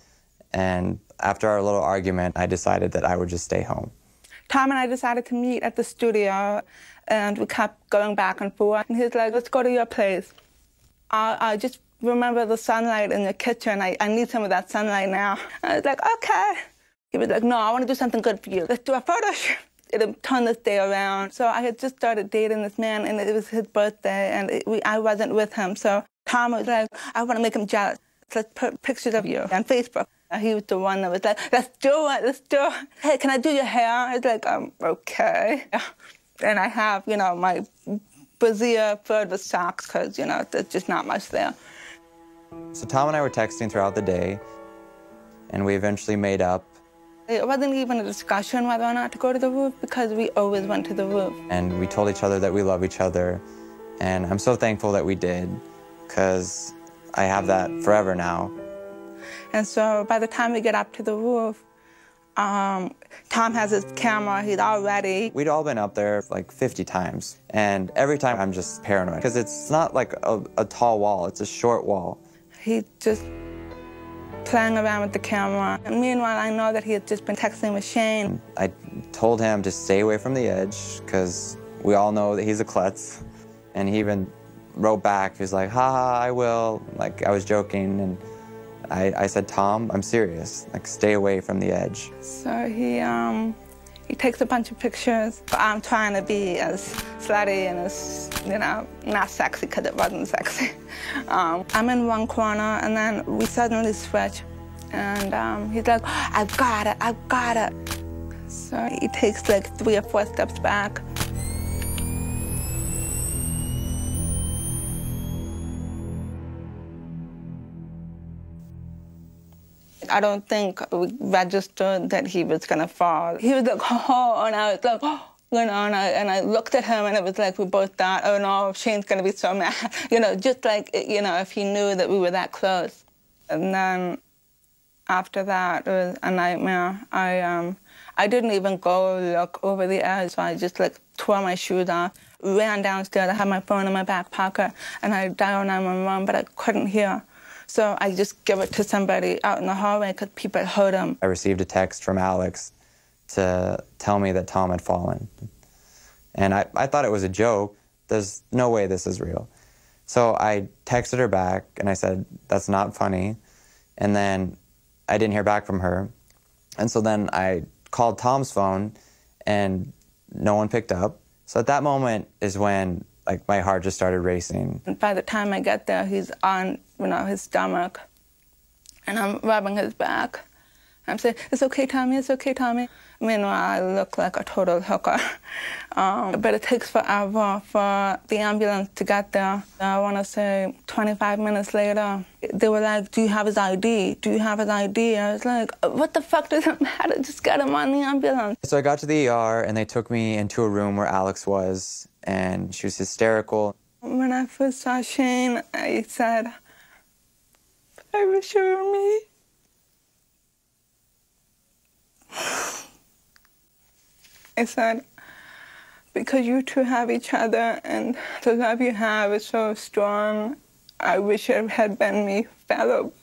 And after our little argument, I decided that I would just stay home. Tom and I decided to meet at the studio, and we kept going back and forth. And he's like, let's go to your place. I just remember the sunlight in the kitchen. I need some of that sunlight now. I was like, okay. He was like, no, I want to do something good for you. Let's do a photo shoot. It turned this day around. So I had just started dating this man, and it was his birthday, and I wasn't with him. So Tom was like, I want to make him jealous. Let's put pictures of you on Facebook. He was the one that was like, let's do it, let's do it. Hey, can I do your hair? I was like, okay. And I have, you know, my brassiere filled with socks because, you know, there's just not much there. So Tom and I were texting throughout the day, and we eventually made up. It wasn't even a discussion whether or not to go to the roof because we always went to the roof. And we told each other that we love each other, and I'm so thankful that we did, because I have that forever now. And so by the time we get up to the roof, Tom has his camera, he's all ready. We'd all been up there like 50 times, and every time I'm just paranoid, because it's not like a tall wall, it's a short wall. He just playing around with the camera. And meanwhile, I know that he had just been texting with Shane. I told him to stay away from the edge, because we all know that he's a klutz. And he even wrote back, he was like, haha, I will. Like, I was joking, and I said, Tom, I'm serious. Like, stay away from the edge. So he takes a bunch of pictures. I'm trying to be as slutty and as, you know, not sexy because it wasn't sexy. I'm in one corner, and then we suddenly switch. And he's like, I've got it, I've got it. So he takes like 3 or 4 steps back. I don't think we registered that he was gonna fall. He was like, oh, and I was like, oh, you know, and I looked at him, and it was like we both thought, oh no, Shane's gonna be so mad. You know, just like, you know, if he knew that we were that close. And then after that, it was a nightmare. I didn't even go look over the edge, so I just like tore my shoes off, ran downstairs. I had my phone in my back pocket, and I dialed 911, but I couldn't hear. So I just give it to somebody out in the hallway because people heard him. I received a text from Alex to tell me that Tom had fallen. And I thought it was a joke. There's no way this is real. So I texted her back and I said, that's not funny. And then I didn't hear back from her. And so then I called Tom's phone and no one picked up. So at that moment is when like my heart just started racing. And by the time I get there, he's on, his stomach. And I'm rubbing his back. I'm saying, it's okay, Tommy, it's okay, Tommy. Meanwhile, I look like a total hooker. But it takes forever for the ambulance to get there. I want to say 25 minutes later, they were like, do you have his ID? Do you have his ID? I was like, what the fuck does it matter? Just get him on the ambulance. So I got to the ER and they took me into a room where Alex was and she was hysterical. When I first saw Shane, I said, I wish you were me. I said, because you two have each other and the love you have is so strong, I wish it had been me, fellow.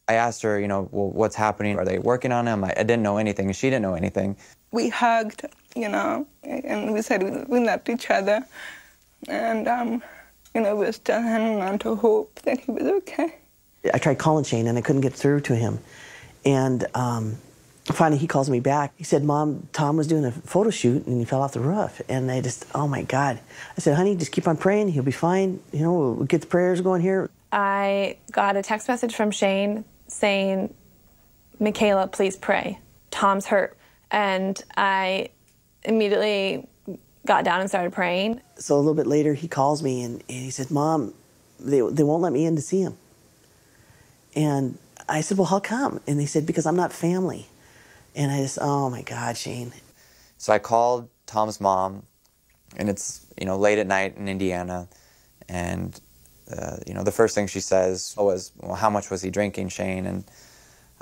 I asked her, well, what's happening? Are they working on him? I didn't know anything. She didn't know anything. We hugged, and we said we loved each other. And, we're still hanging on to hope that he was okay. I tried calling Shane and I couldn't get through to him. And finally he calls me back. He said, Mom, Tom was doing a photo shoot and he fell off the roof. And I just, oh my God. I said, honey, just keep on praying. He'll be fine. We'll get the prayers going here. I got a text message from Shane saying, Michaela, please pray. Tom's hurt. And I immediately got down and started praying. So a little bit later he calls me and he said, Mom, they won't let me in to see him. And I said, well, how come? And they said, because I'm not family. And I just, oh my God, Shane. So I called Tom's mom, and it's, late at night in Indiana. And, the first thing she says was, well, how much was he drinking, Shane?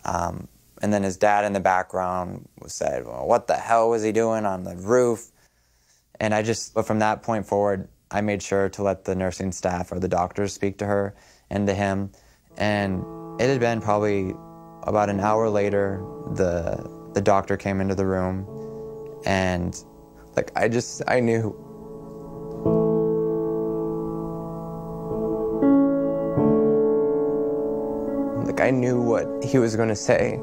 And then his dad in the background said, well, what the hell was he doing on the roof? And but from that point forward, I made sure to let the nursing staff or the doctors speak to her and to him. And it had been probably about an hour later, the doctor came into the room, and I knew. I knew what he was going to say,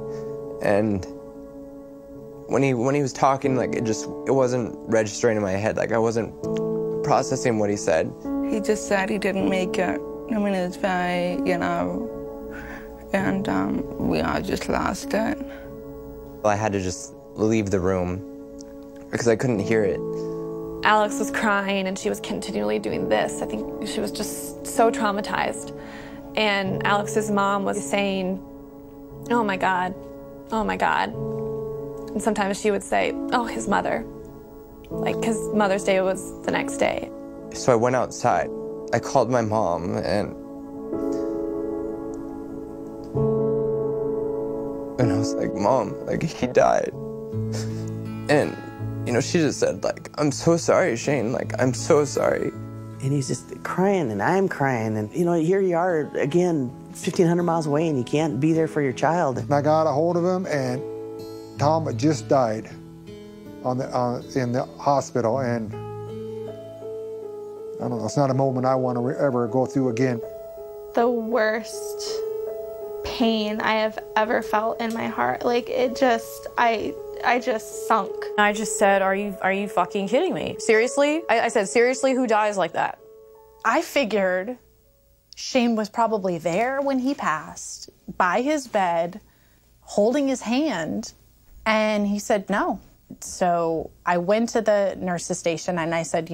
and when he was talking, it wasn't registering in my head. I wasn't processing what he said. He just said he didn't make it. It was very, and we all just lost it. I had to just leave the room because I couldn't hear it. Alex was crying and she was continually doing this. I think she was just so traumatized. And Alex's mom was saying, oh my God, oh my God. And sometimes she would say, oh, his mother. Because Mother's Day was the next day. So I went outside. I called my mom and I was like, Mom, he died. And, she just said, I'm so sorry, Shane, I'm so sorry. And he's just crying, and I'm crying, and, here you are, again, 1,500 miles away, and you can't be there for your child. And I got a hold of him, and Tom had just died in the hospital, and I don't know, it's not a moment I want to ever go through again. The worst pain I have ever felt in my heart. I just sunk. I just said, are you fucking kidding me? Seriously? I said, seriously, who dies like that? I figured Shane was probably there when he passed, by his bed, holding his hand, and he said no. So I went to the nurse's station and I said,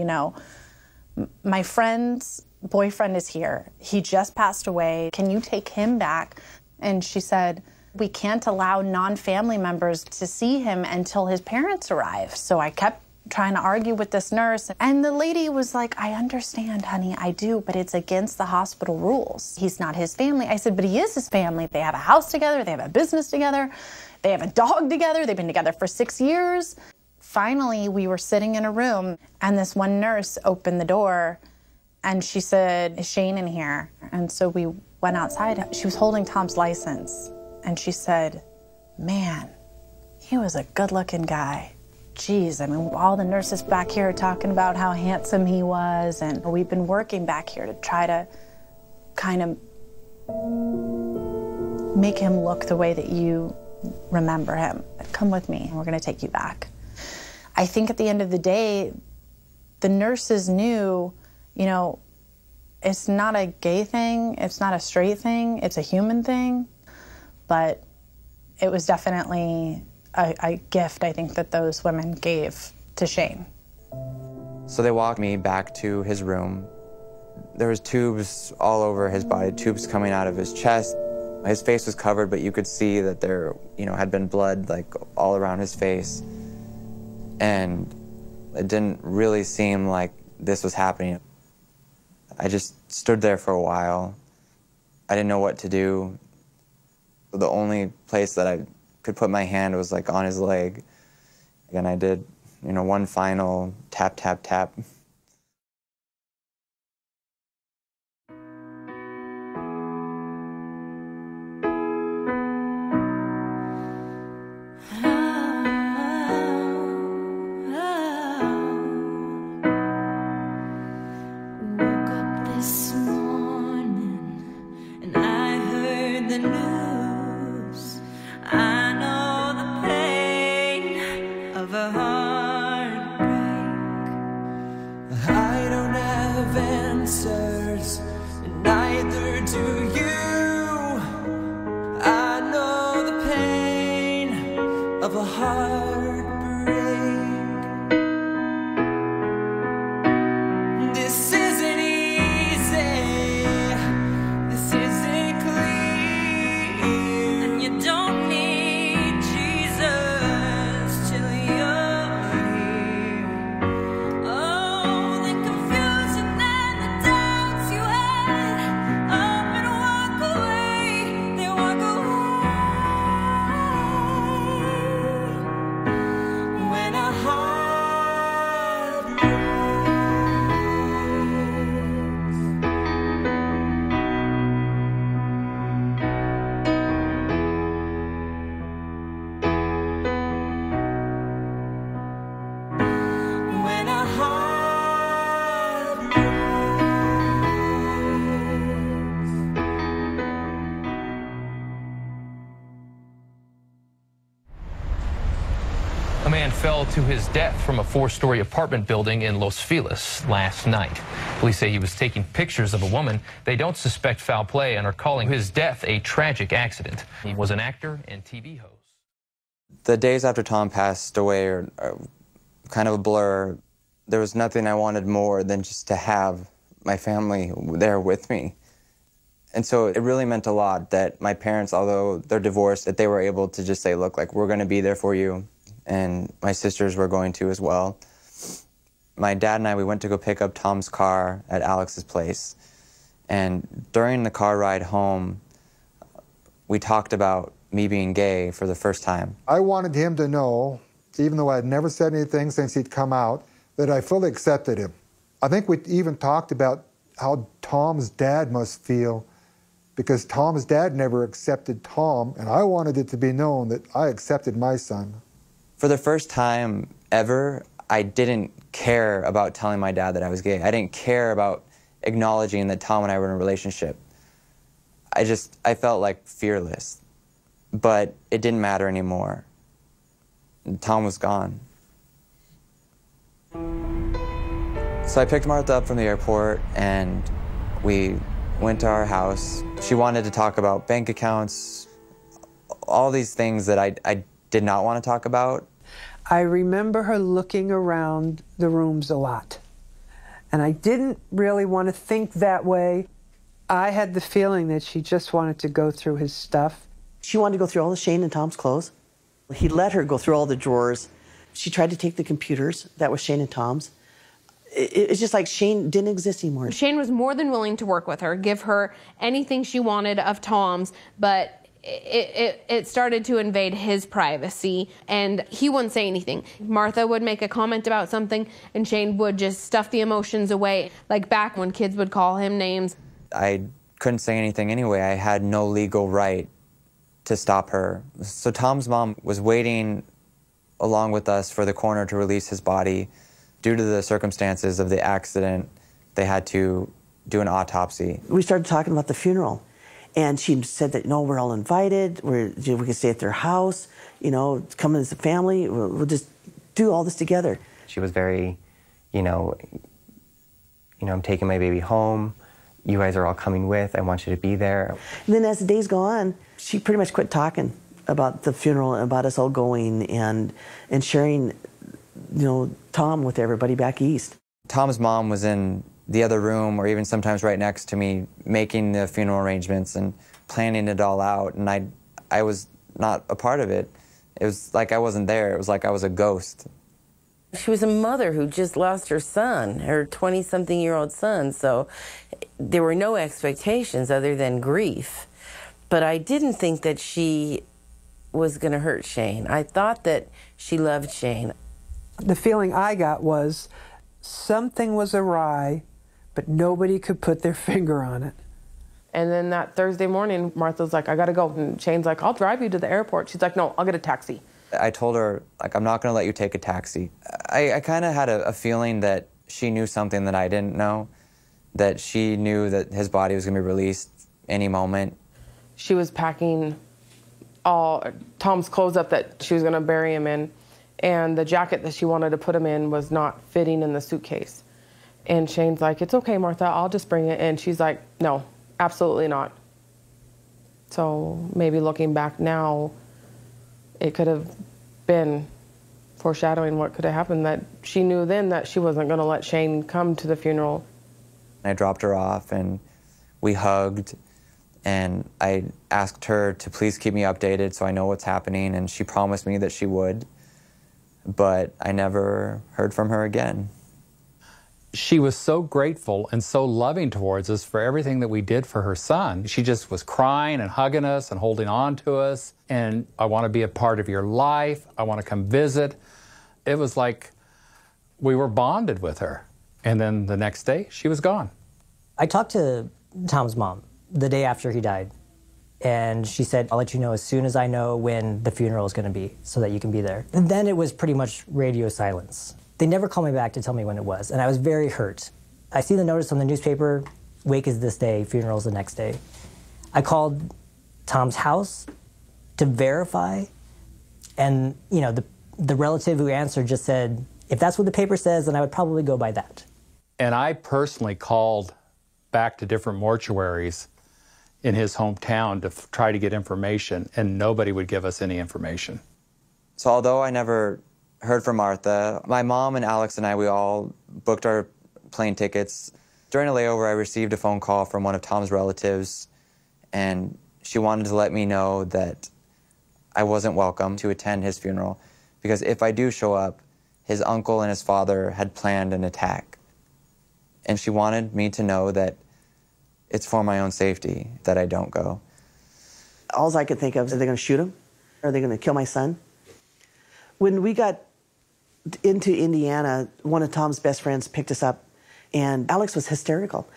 my friend's boyfriend is here. He just passed away. Can you take him back? And she said, we can't allow non-family members to see him until his parents arrive. So I kept trying to argue with this nurse. And the lady was like, I understand, honey, I do, but it's against the hospital rules. He's not his family. I said, but he is his family. They have a house together. They have a business together. They have a dog together. They've been together for 6 years. Finally, we were sitting in a room, and this one nurse opened the door, And she said, "Is Shane in here?" And so we went outside. She was holding Tom's license. And she said, "Man, he was a good-looking guy. Geez, I mean, all the nurses back here are talking about how handsome he was, and we've been working back here to try to kind of make him look the way that you remember him. Come with me, and we're gonna take you back." I think at the end of the day, the nurses knew, you know, it's not a gay thing, it's not a straight thing, it's a human thing, but it was definitely a gift, I think, that those women gave to Shane. So they walked me back to his room. There was tubes all over his body, tubes coming out of his chest. His face was covered, but you could see that there, you know, had been blood like all around his face. And it didn't really seem like this was happening. I just stood there for a while. I didn't know what to do. The only place that I could put my hand was like on his leg. And I did, you know, one final tap, tap, tap. A man fell to his death from a 4-story apartment building in Los Feliz last night. Police say he was taking pictures of a woman. They don't suspect foul play and are calling his death a tragic accident. He was an actor and TV host. The days after Tom passed away are kind of a blur. There was nothing I wanted more than just to have my family there with me. And so it really meant a lot that my parents, although they're divorced, that they were able to just say, look, like, we're going to be there for you. And my sisters were going to as well. My dad and I, we went to go pick up Tom's car at Alex's place. And during the car ride home, we talked about me being gay for the first time. I wanted him to know, even though I had never said anything since he'd come out, that I fully accepted him. I think we even talked about how Tom's dad must feel, because Tom's dad never accepted Tom, and I wanted it to be known that I accepted my son. For the first time ever, I didn't care about telling my dad that I was gay. I didn't care about acknowledging that Tom and I were in a relationship. I felt like fearless. But it didn't matter anymore. Tom was gone. So I picked Martha up from the airport and we went to our house. She wanted to talk about bank accounts, all these things that I did not want to talk about. I remember her looking around the rooms a lot. And I didn't really want to think that way. I had the feeling that she just wanted to go through his stuff. She wanted to go through all of Shane and Tom's clothes. He let her go through all the drawers. She tried to take the computers that was Shane and Tom's. It's just like Shane didn't exist anymore. Shane was more than willing to work with her, give her anything she wanted of Tom's, but it started to invade his privacy, and he wouldn't say anything. Martha would make a comment about something, and Shane would just stuff the emotions away, like back when kids would call him names. I couldn't say anything anyway. I had no legal right to stop her. So Tom's mom was waiting along with us for the coroner to release his body. Due to the circumstances of the accident, they had to do an autopsy. We started talking about the funeral. And she said that, no, we're all invited, we can stay at their house, come as a family, we'll just do all this together. She was very, I'm taking my baby home, you guys are all coming with, I want you to be there. And then as the days go on, she pretty much quit talking about the funeral and about us all going and sharing, Tom with everybody back east. Tom's mom was in the other room, or even sometimes right next to me, making the funeral arrangements and planning it all out, and I was not a part of it. It was like I wasn't there. It was like I was a ghost. She was a mother who just lost her son, her 20-something-year-old son, so there were no expectations other than grief. But I didn't think that she was going to hurt Shane. I thought that she loved Shane. The feeling I got was something was awry, but nobody could put their finger on it. And then that Thursday morning, Martha's like, I gotta go. And Shane's like, I'll drive you to the airport. She's like, no, I'll get a taxi. I told her, I'm not gonna let you take a taxi. I kind of had a feeling that she knew something that I didn't know, that she knew that his body was gonna be released any moment. She was packing all Tom's clothes up that she was gonna bury him in, and the jacket that she wanted to put him in was not fitting in the suitcase. And Shane's like, it's okay, Martha, I'll just bring it. And she's like, no, absolutely not. So maybe looking back now, it could have been foreshadowing what could have happened, that she knew then that she wasn't going to let Shane come to the funeral. I dropped her off and we hugged, and I asked her to please keep me updated so I know what's happening, and she promised me that she would, but I never heard from her again. She was so grateful and so loving towards us for everything that we did for her son. She just was crying and hugging us and holding on to us. And I want to be a part of your life. I want to come visit. It was like we were bonded with her. And then the next day, she was gone. I talked to Tom's mom the day after he died. And she said, I'll let you know as soon as I know when the funeral is going to be so that you can be there. And then it was pretty much radio silence. They never called me back to tell me when it was, and I was very hurt. I see the notice on the newspaper, wake is this day, funeral's the next day. I called Tom's house to verify, and the relative who answered just said, if that's what the paper says, then I would probably go by that. And I personally called back to different mortuaries in his hometown to try to get information, and nobody would give us any information. So although I never heard from Martha, my mom and Alex and I, we all booked our plane tickets. During a layover, I received a phone call from one of Tom's relatives, and she wanted to let me know that I wasn't welcome to attend his funeral, because if I do show up, his uncle and his father had planned an attack. And she wanted me to know that it's for my own safety that I don't go. All I could think of is, are they going to shoot him? Are they going to kill my son? When we got into Indiana, one of Tom's best friends picked us up, and Alex was hysterical.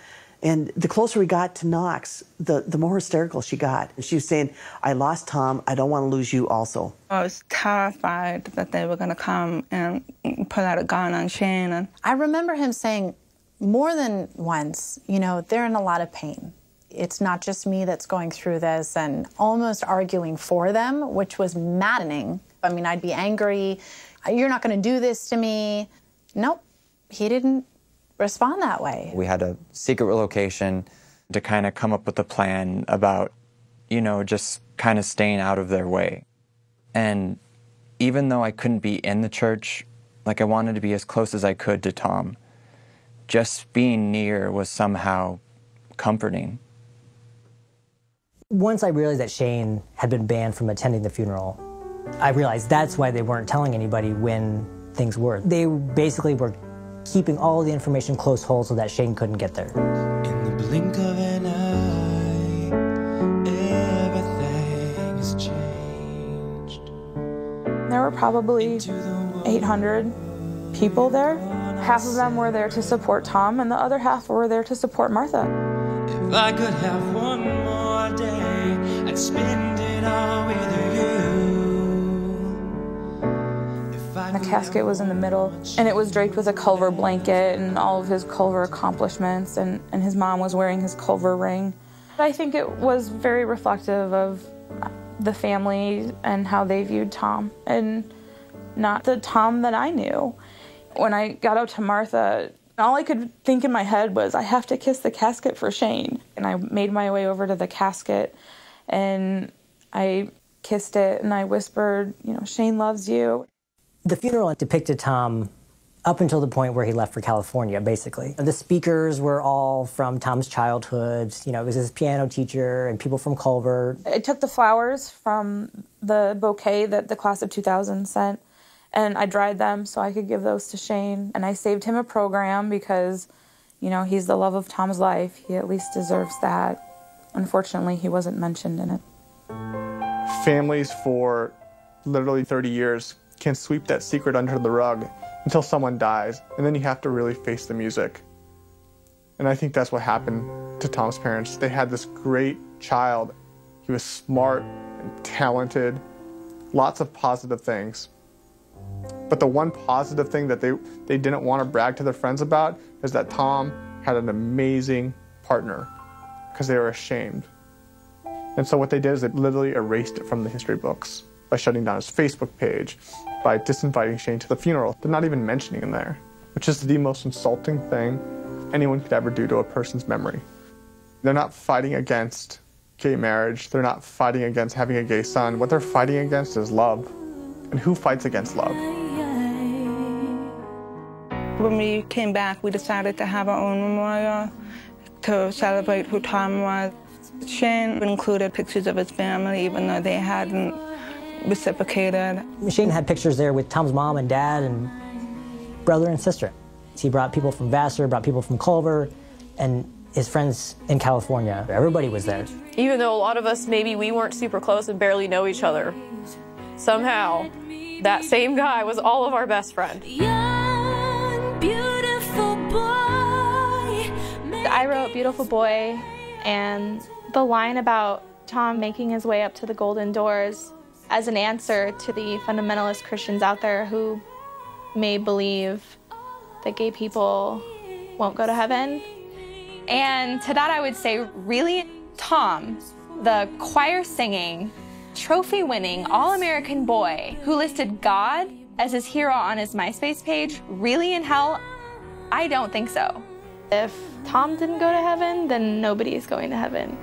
And the closer we got to Knox, the more hysterical she got. And she was saying, I lost Tom, I don't want to lose you also. I was terrified that they were going to come and pull out a gun on Shane. And I remember him saying more than once, they're in a lot of pain. It's not just me that's going through this, and almost arguing for them, which was maddening. I mean, I'd be angry. You're not going to do this to me. Nope, he didn't respond that way. We had a secret location to kind of come up with a plan about, just kind of staying out of their way. And even though I couldn't be in the church, I wanted to be as close as I could to Tom. Just being near was somehow comforting. Once I realized that Shane had been banned from attending the funeral, I realized that's why they weren't telling anybody when things were. They basically were keeping all the information close hold so that Shane couldn't get there. In the blink of an eye, everything were probably 800 people there. Half of them were there to support Tom, and the other half were there to support Martha. If I could have one more day, I'd spend it all with you. The casket was in the middle, and it was draped with a Culver blanket and all of his Culver accomplishments, and his mom was wearing his Culver ring. I think it was very reflective of the family and how they viewed Tom, and not the Tom that I knew. When I got out to Martha, all I could think in my head was, I have to kiss the casket for Shane. And I made my way over to the casket, and I kissed it, and I whispered, you know, Shane loves you. The funeral depicted Tom up until the point where he left for California, basically. The speakers were all from Tom's childhood. You know, it was his piano teacher and people from Culver. I took the flowers from the bouquet that the class of 2000 sent, and I dried them so I could give those to Shane. And I saved him a program because, you know, he's the love of Tom's life. He at least deserves that. Unfortunately, he wasn't mentioned in it. Families for literally 30 years can sweep that secret under the rug until someone dies, and then you have to really face the music. And I think that's what happened to Tom's parents. They had this great child. He was smart and talented, lots of positive things. But the one positive thing that they didn't want to brag to their friends about is that Tom had an amazing partner, because they were ashamed. And so what they did is they literally erased it from the history books by shutting down his Facebook page, by disinviting Shane to the funeral. They're not even mentioning him there, which is the most insulting thing anyone could ever do to a person's memory. They're not fighting against gay marriage. They're not fighting against having a gay son. What they're fighting against is love. And who fights against love? When we came back, we decided to have our own memorial to celebrate who Tom was. Shane included pictures of his family, even though they hadn't reciprocated. Shane had pictures there with Tom's mom and dad and brother and sister. He brought people from Vassar, brought people from Culver, and his friends in California. Everybody was there. Even though a lot of us, maybe we weren't super close and barely know each other, somehow that same guy was all of our best friend. Young, beautiful boy. I wrote Beautiful Boy, and the line about Tom making his way up to the golden doors as an answer to the fundamentalist Christians out there who may believe that gay people won't go to heaven. And to that I would say, really, Tom, the choir singing, trophy winning, all-American boy who listed God as his hero on his MySpace page, really in hell? I don't think so. If Tom didn't go to heaven, then nobody is going to heaven.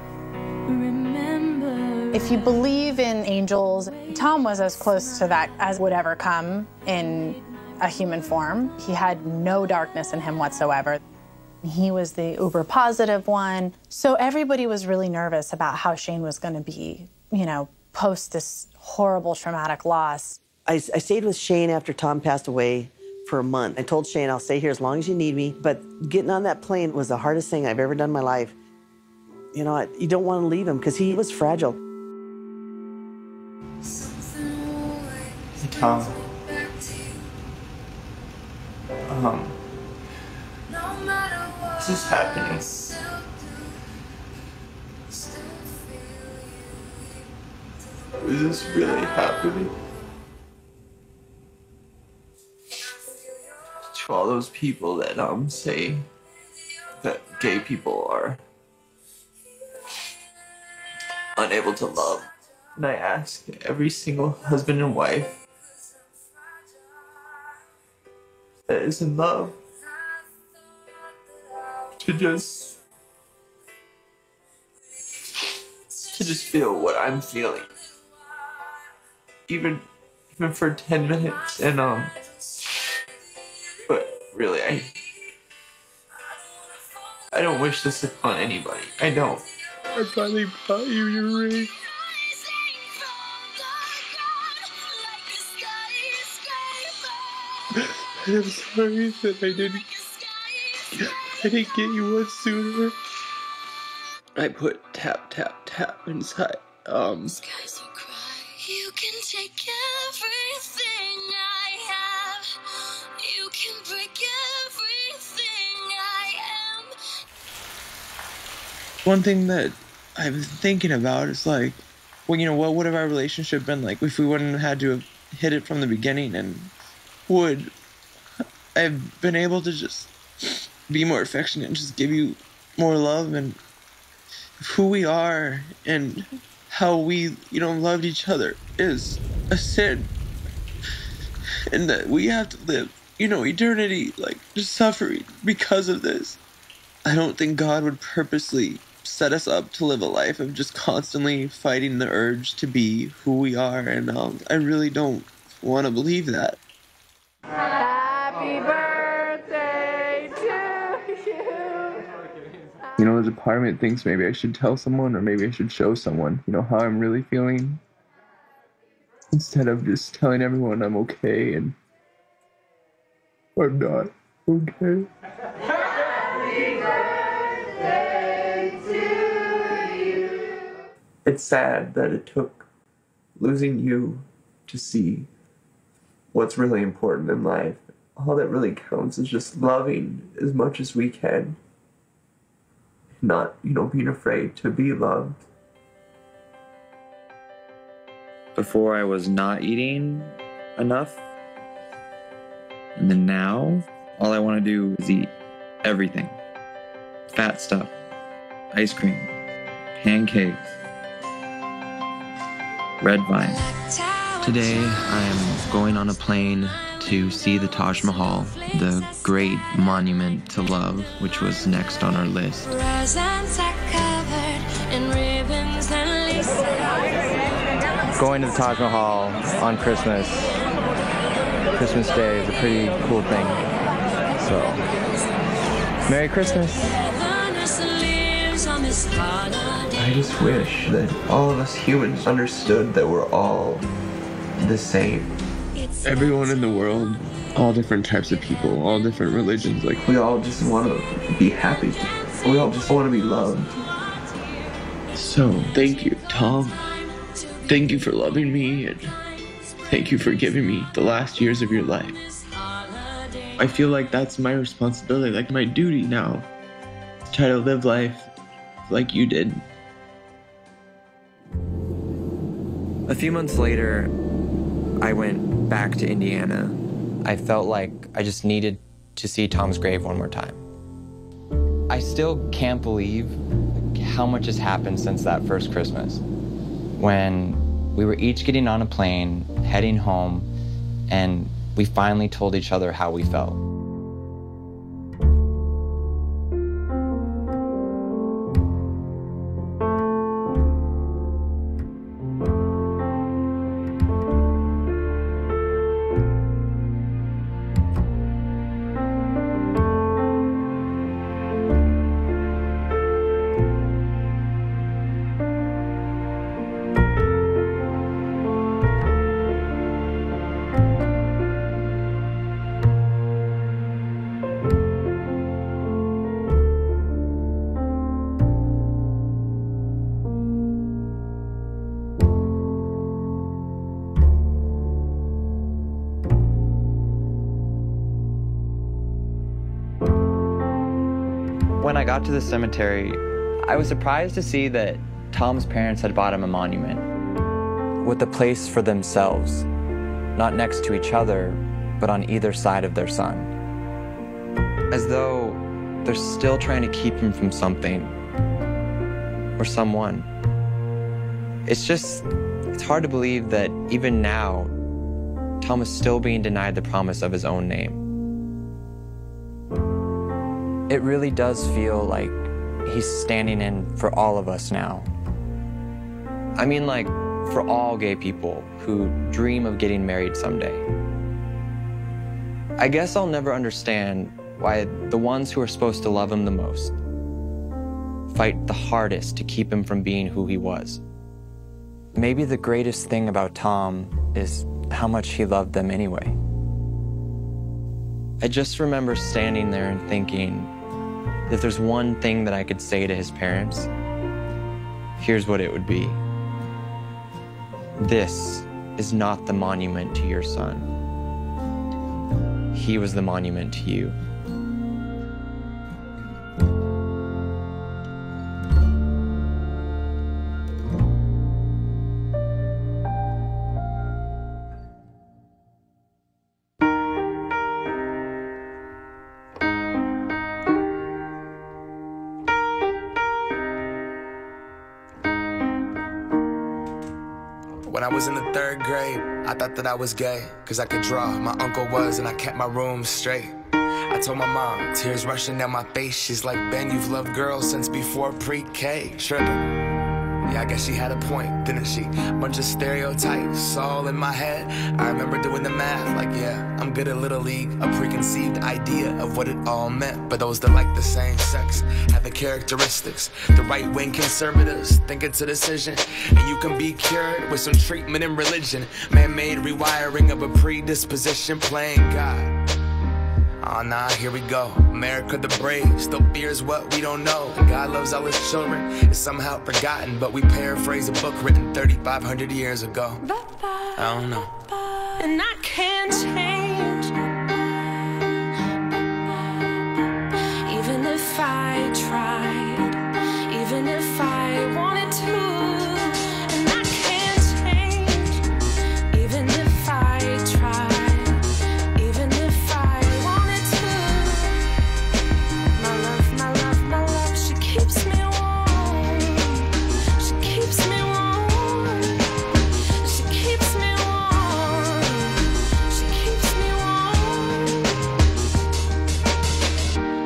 If you believe in angels, Tom was as close to that as would ever come in a human form. He had no darkness in him whatsoever. He was the uber positive one. So everybody was really nervous about how Shane was going to be, you know, post this horrible traumatic loss. I stayed with Shane after Tom passed away for a month. I told Shane, I'll stay here as long as you need me. But getting on that plane was the hardest thing I've ever done in my life. You know, you don't want to leave him because he was fragile. Tom. This is happening. Is this really happening? To all those people that say that gay people are unable to love, and I ask every single husband and wife that is in love to just feel what I'm feeling, even for 10 minutes. And but really, I don't wish this upon anybody. I don't. I finally bought you your ring. I'm sorry that I didn't get you one sooner. I put tap, tap, tap inside, You can take everything I have. You can break everything I am. One thing that I've been thinking about is like, well, you know, what would have our relationship been like if we wouldn't have had to have hit it from the beginning, and would I have been able to just be more affectionate and just give you more love, and who we are and how we, you know, loved each other is a sin, and that we have to live, you know, eternity, like, just suffering because of this. I don't think God would purposely set us up to live a life of just constantly fighting the urge to be who we are, and I really don't want to believe that. Happy birthday to you. You know, there's a part of me that thinks maybe I should tell someone, or maybe I should show someone, you know, how I'm really feeling, instead of just telling everyone I'm okay and I'm not okay. It's sad that it took losing you to see what's really important in life. All that really counts is just loving as much as we can. Not, you know, being afraid to be loved. Before I was not eating enough. And then now, all I want to do is eat everything. Fat stuff, ice cream, pancakes, red vine. Today, I'm going on a plane to see the Taj Mahal, the great monument to love, which was next on our list. Going to the Taj Mahal on Christmas Day is a pretty cool thing. So, Merry Christmas. I just wish that all of us humans understood that we're all the same. Everyone in the world, all different types of people, all different religions, like, we all just want to be happy. We all just want to be loved. So, thank you, Tom. Thank you for loving me, and thank you for giving me the last years of your life. I feel like that's my responsibility, like my duty now, to try to live life like you did. A few months later, I went back to Indiana. I felt like I just needed to see Tom's grave one more time. I still can't believe how much has happened since that first Christmas, when we were each getting on a plane, heading home, and we finally told each other how we felt. When I got to the cemetery, I was surprised to see that Tom's parents had bought him a monument with a place for themselves, not next to each other, but on either side of their son. As though they're still trying to keep him from something or someone. It's hard to believe that even now, Tom is still being denied the promise of his own name. It really does feel like he's standing in for all of us now. I mean, like, for all gay people who dream of getting married someday. I guess I'll never understand why the ones who are supposed to love him the most fight the hardest to keep him from being who he was. Maybe the greatest thing about Tom is how much he loved them anyway. I just remember standing there and thinking, if there's one thing that I could say to his parents, here's what it would be. This is not the monument to your son. He was the monument to you. When I was in the 3rd grade, I thought that I was gay, cause I could draw. My uncle was, and I kept my room straight. I told my mom, tears rushing down my face. She's like, Ben, you've loved girls since before pre-K. Trippin'. Yeah, I guess she had a point, didn't she? Bunch of stereotypes all in my head. I remember doing the math, like, yeah, I'm good at Little League. A preconceived idea of what it all meant. But those that like the same sex have the characteristics. The right-wing conservatives think it's a decision, and you can be cured with some treatment in religion. Man-made rewiring of a predisposition, playing God. Oh nah, here we go. America the brave still fears what we don't know. God loves all his children, it's somehow forgotten, but we paraphrase a book written 3,500 years ago. I don't know. And I can't change, even if I tried, even if I wanted to. And I can't change, even if I tried.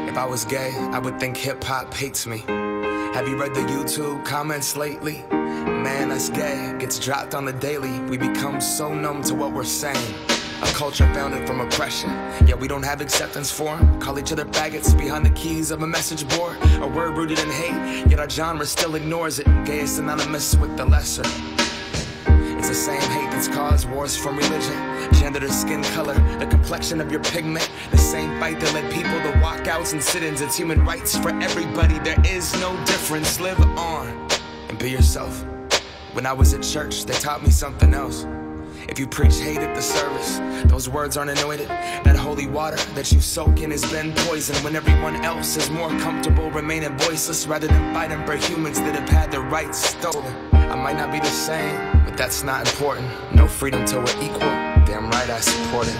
If I was gay, I would think hip-hop hates me. Have you read the YouTube comments lately? Man, that's gay gets dropped on the daily. We become so numb to what we're saying. A culture founded from oppression, yet we don't have acceptance for them. Call each other faggots behind the keys of a message board. A word rooted in hate, yet our genre still ignores it. Gay is synonymous with the lesser. It's the same hate that's caused wars from religion, gender to skin color, the complexion of your pigment. The same fight that led people to walkouts and sit-ins. It's human rights for everybody. There is no difference. Live on and be yourself. When I was at church, they taught me something else. If you preach hate at the service, those words aren't anointed. That holy water that you soak in has been poisoned. When everyone else is more comfortable remaining voiceless rather than fighting for humans that have had their rights stolen. I might not be the same, but that's not important. No freedom till we're equal. Damn right I support it.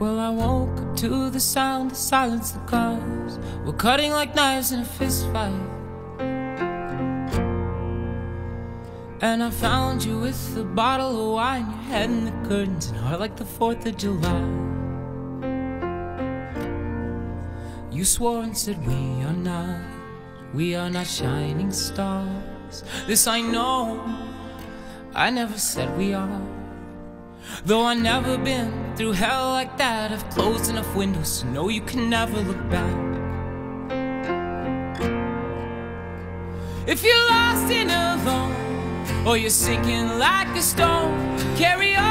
Well, I woke up to the sound of silence. The cars were cutting like knives in a fist fight. And I found you with a bottle of wine, your head in the curtains, and heart like the 4th of July. You swore and said we are not shining stars. This I know, I never said we are. Though I've never been through hell like that, I've closed enough windows to know you can never look back. If you're lost and alone, or you're sinking like a stone, carry on.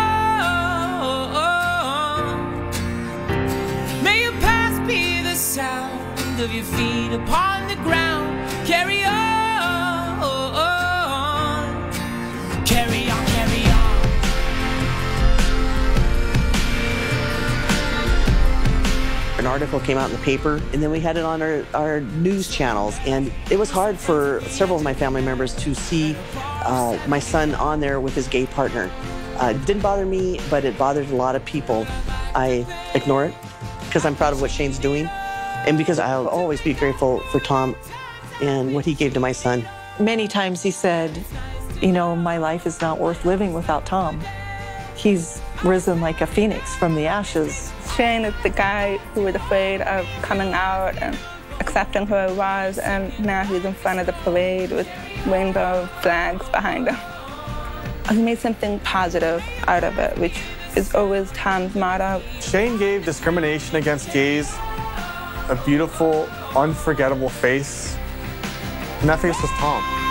May your past be the sound of your feet upon the ground. Carry on. Carry on, carry on. An article came out in the paper, and then we had it on our news channels, and it was hard for several of my family members to see my son on there with his gay partner. It didn't bother me, but it bothered a lot of people. I ignore it because I'm proud of what Shane's doing, and because I'll always be grateful for Tom and what he gave to my son. Many times he said, you know, my life is not worth living without Tom. He's risen like a phoenix from the ashes. Shane is the guy who was afraid of coming out and accepting who he was, and now he's in front of the parade with rainbow flags behind him. He made something positive out of it, which is always Tom's motto. Shane gave discrimination against gays a beautiful, unforgettable face, and that face was Tom.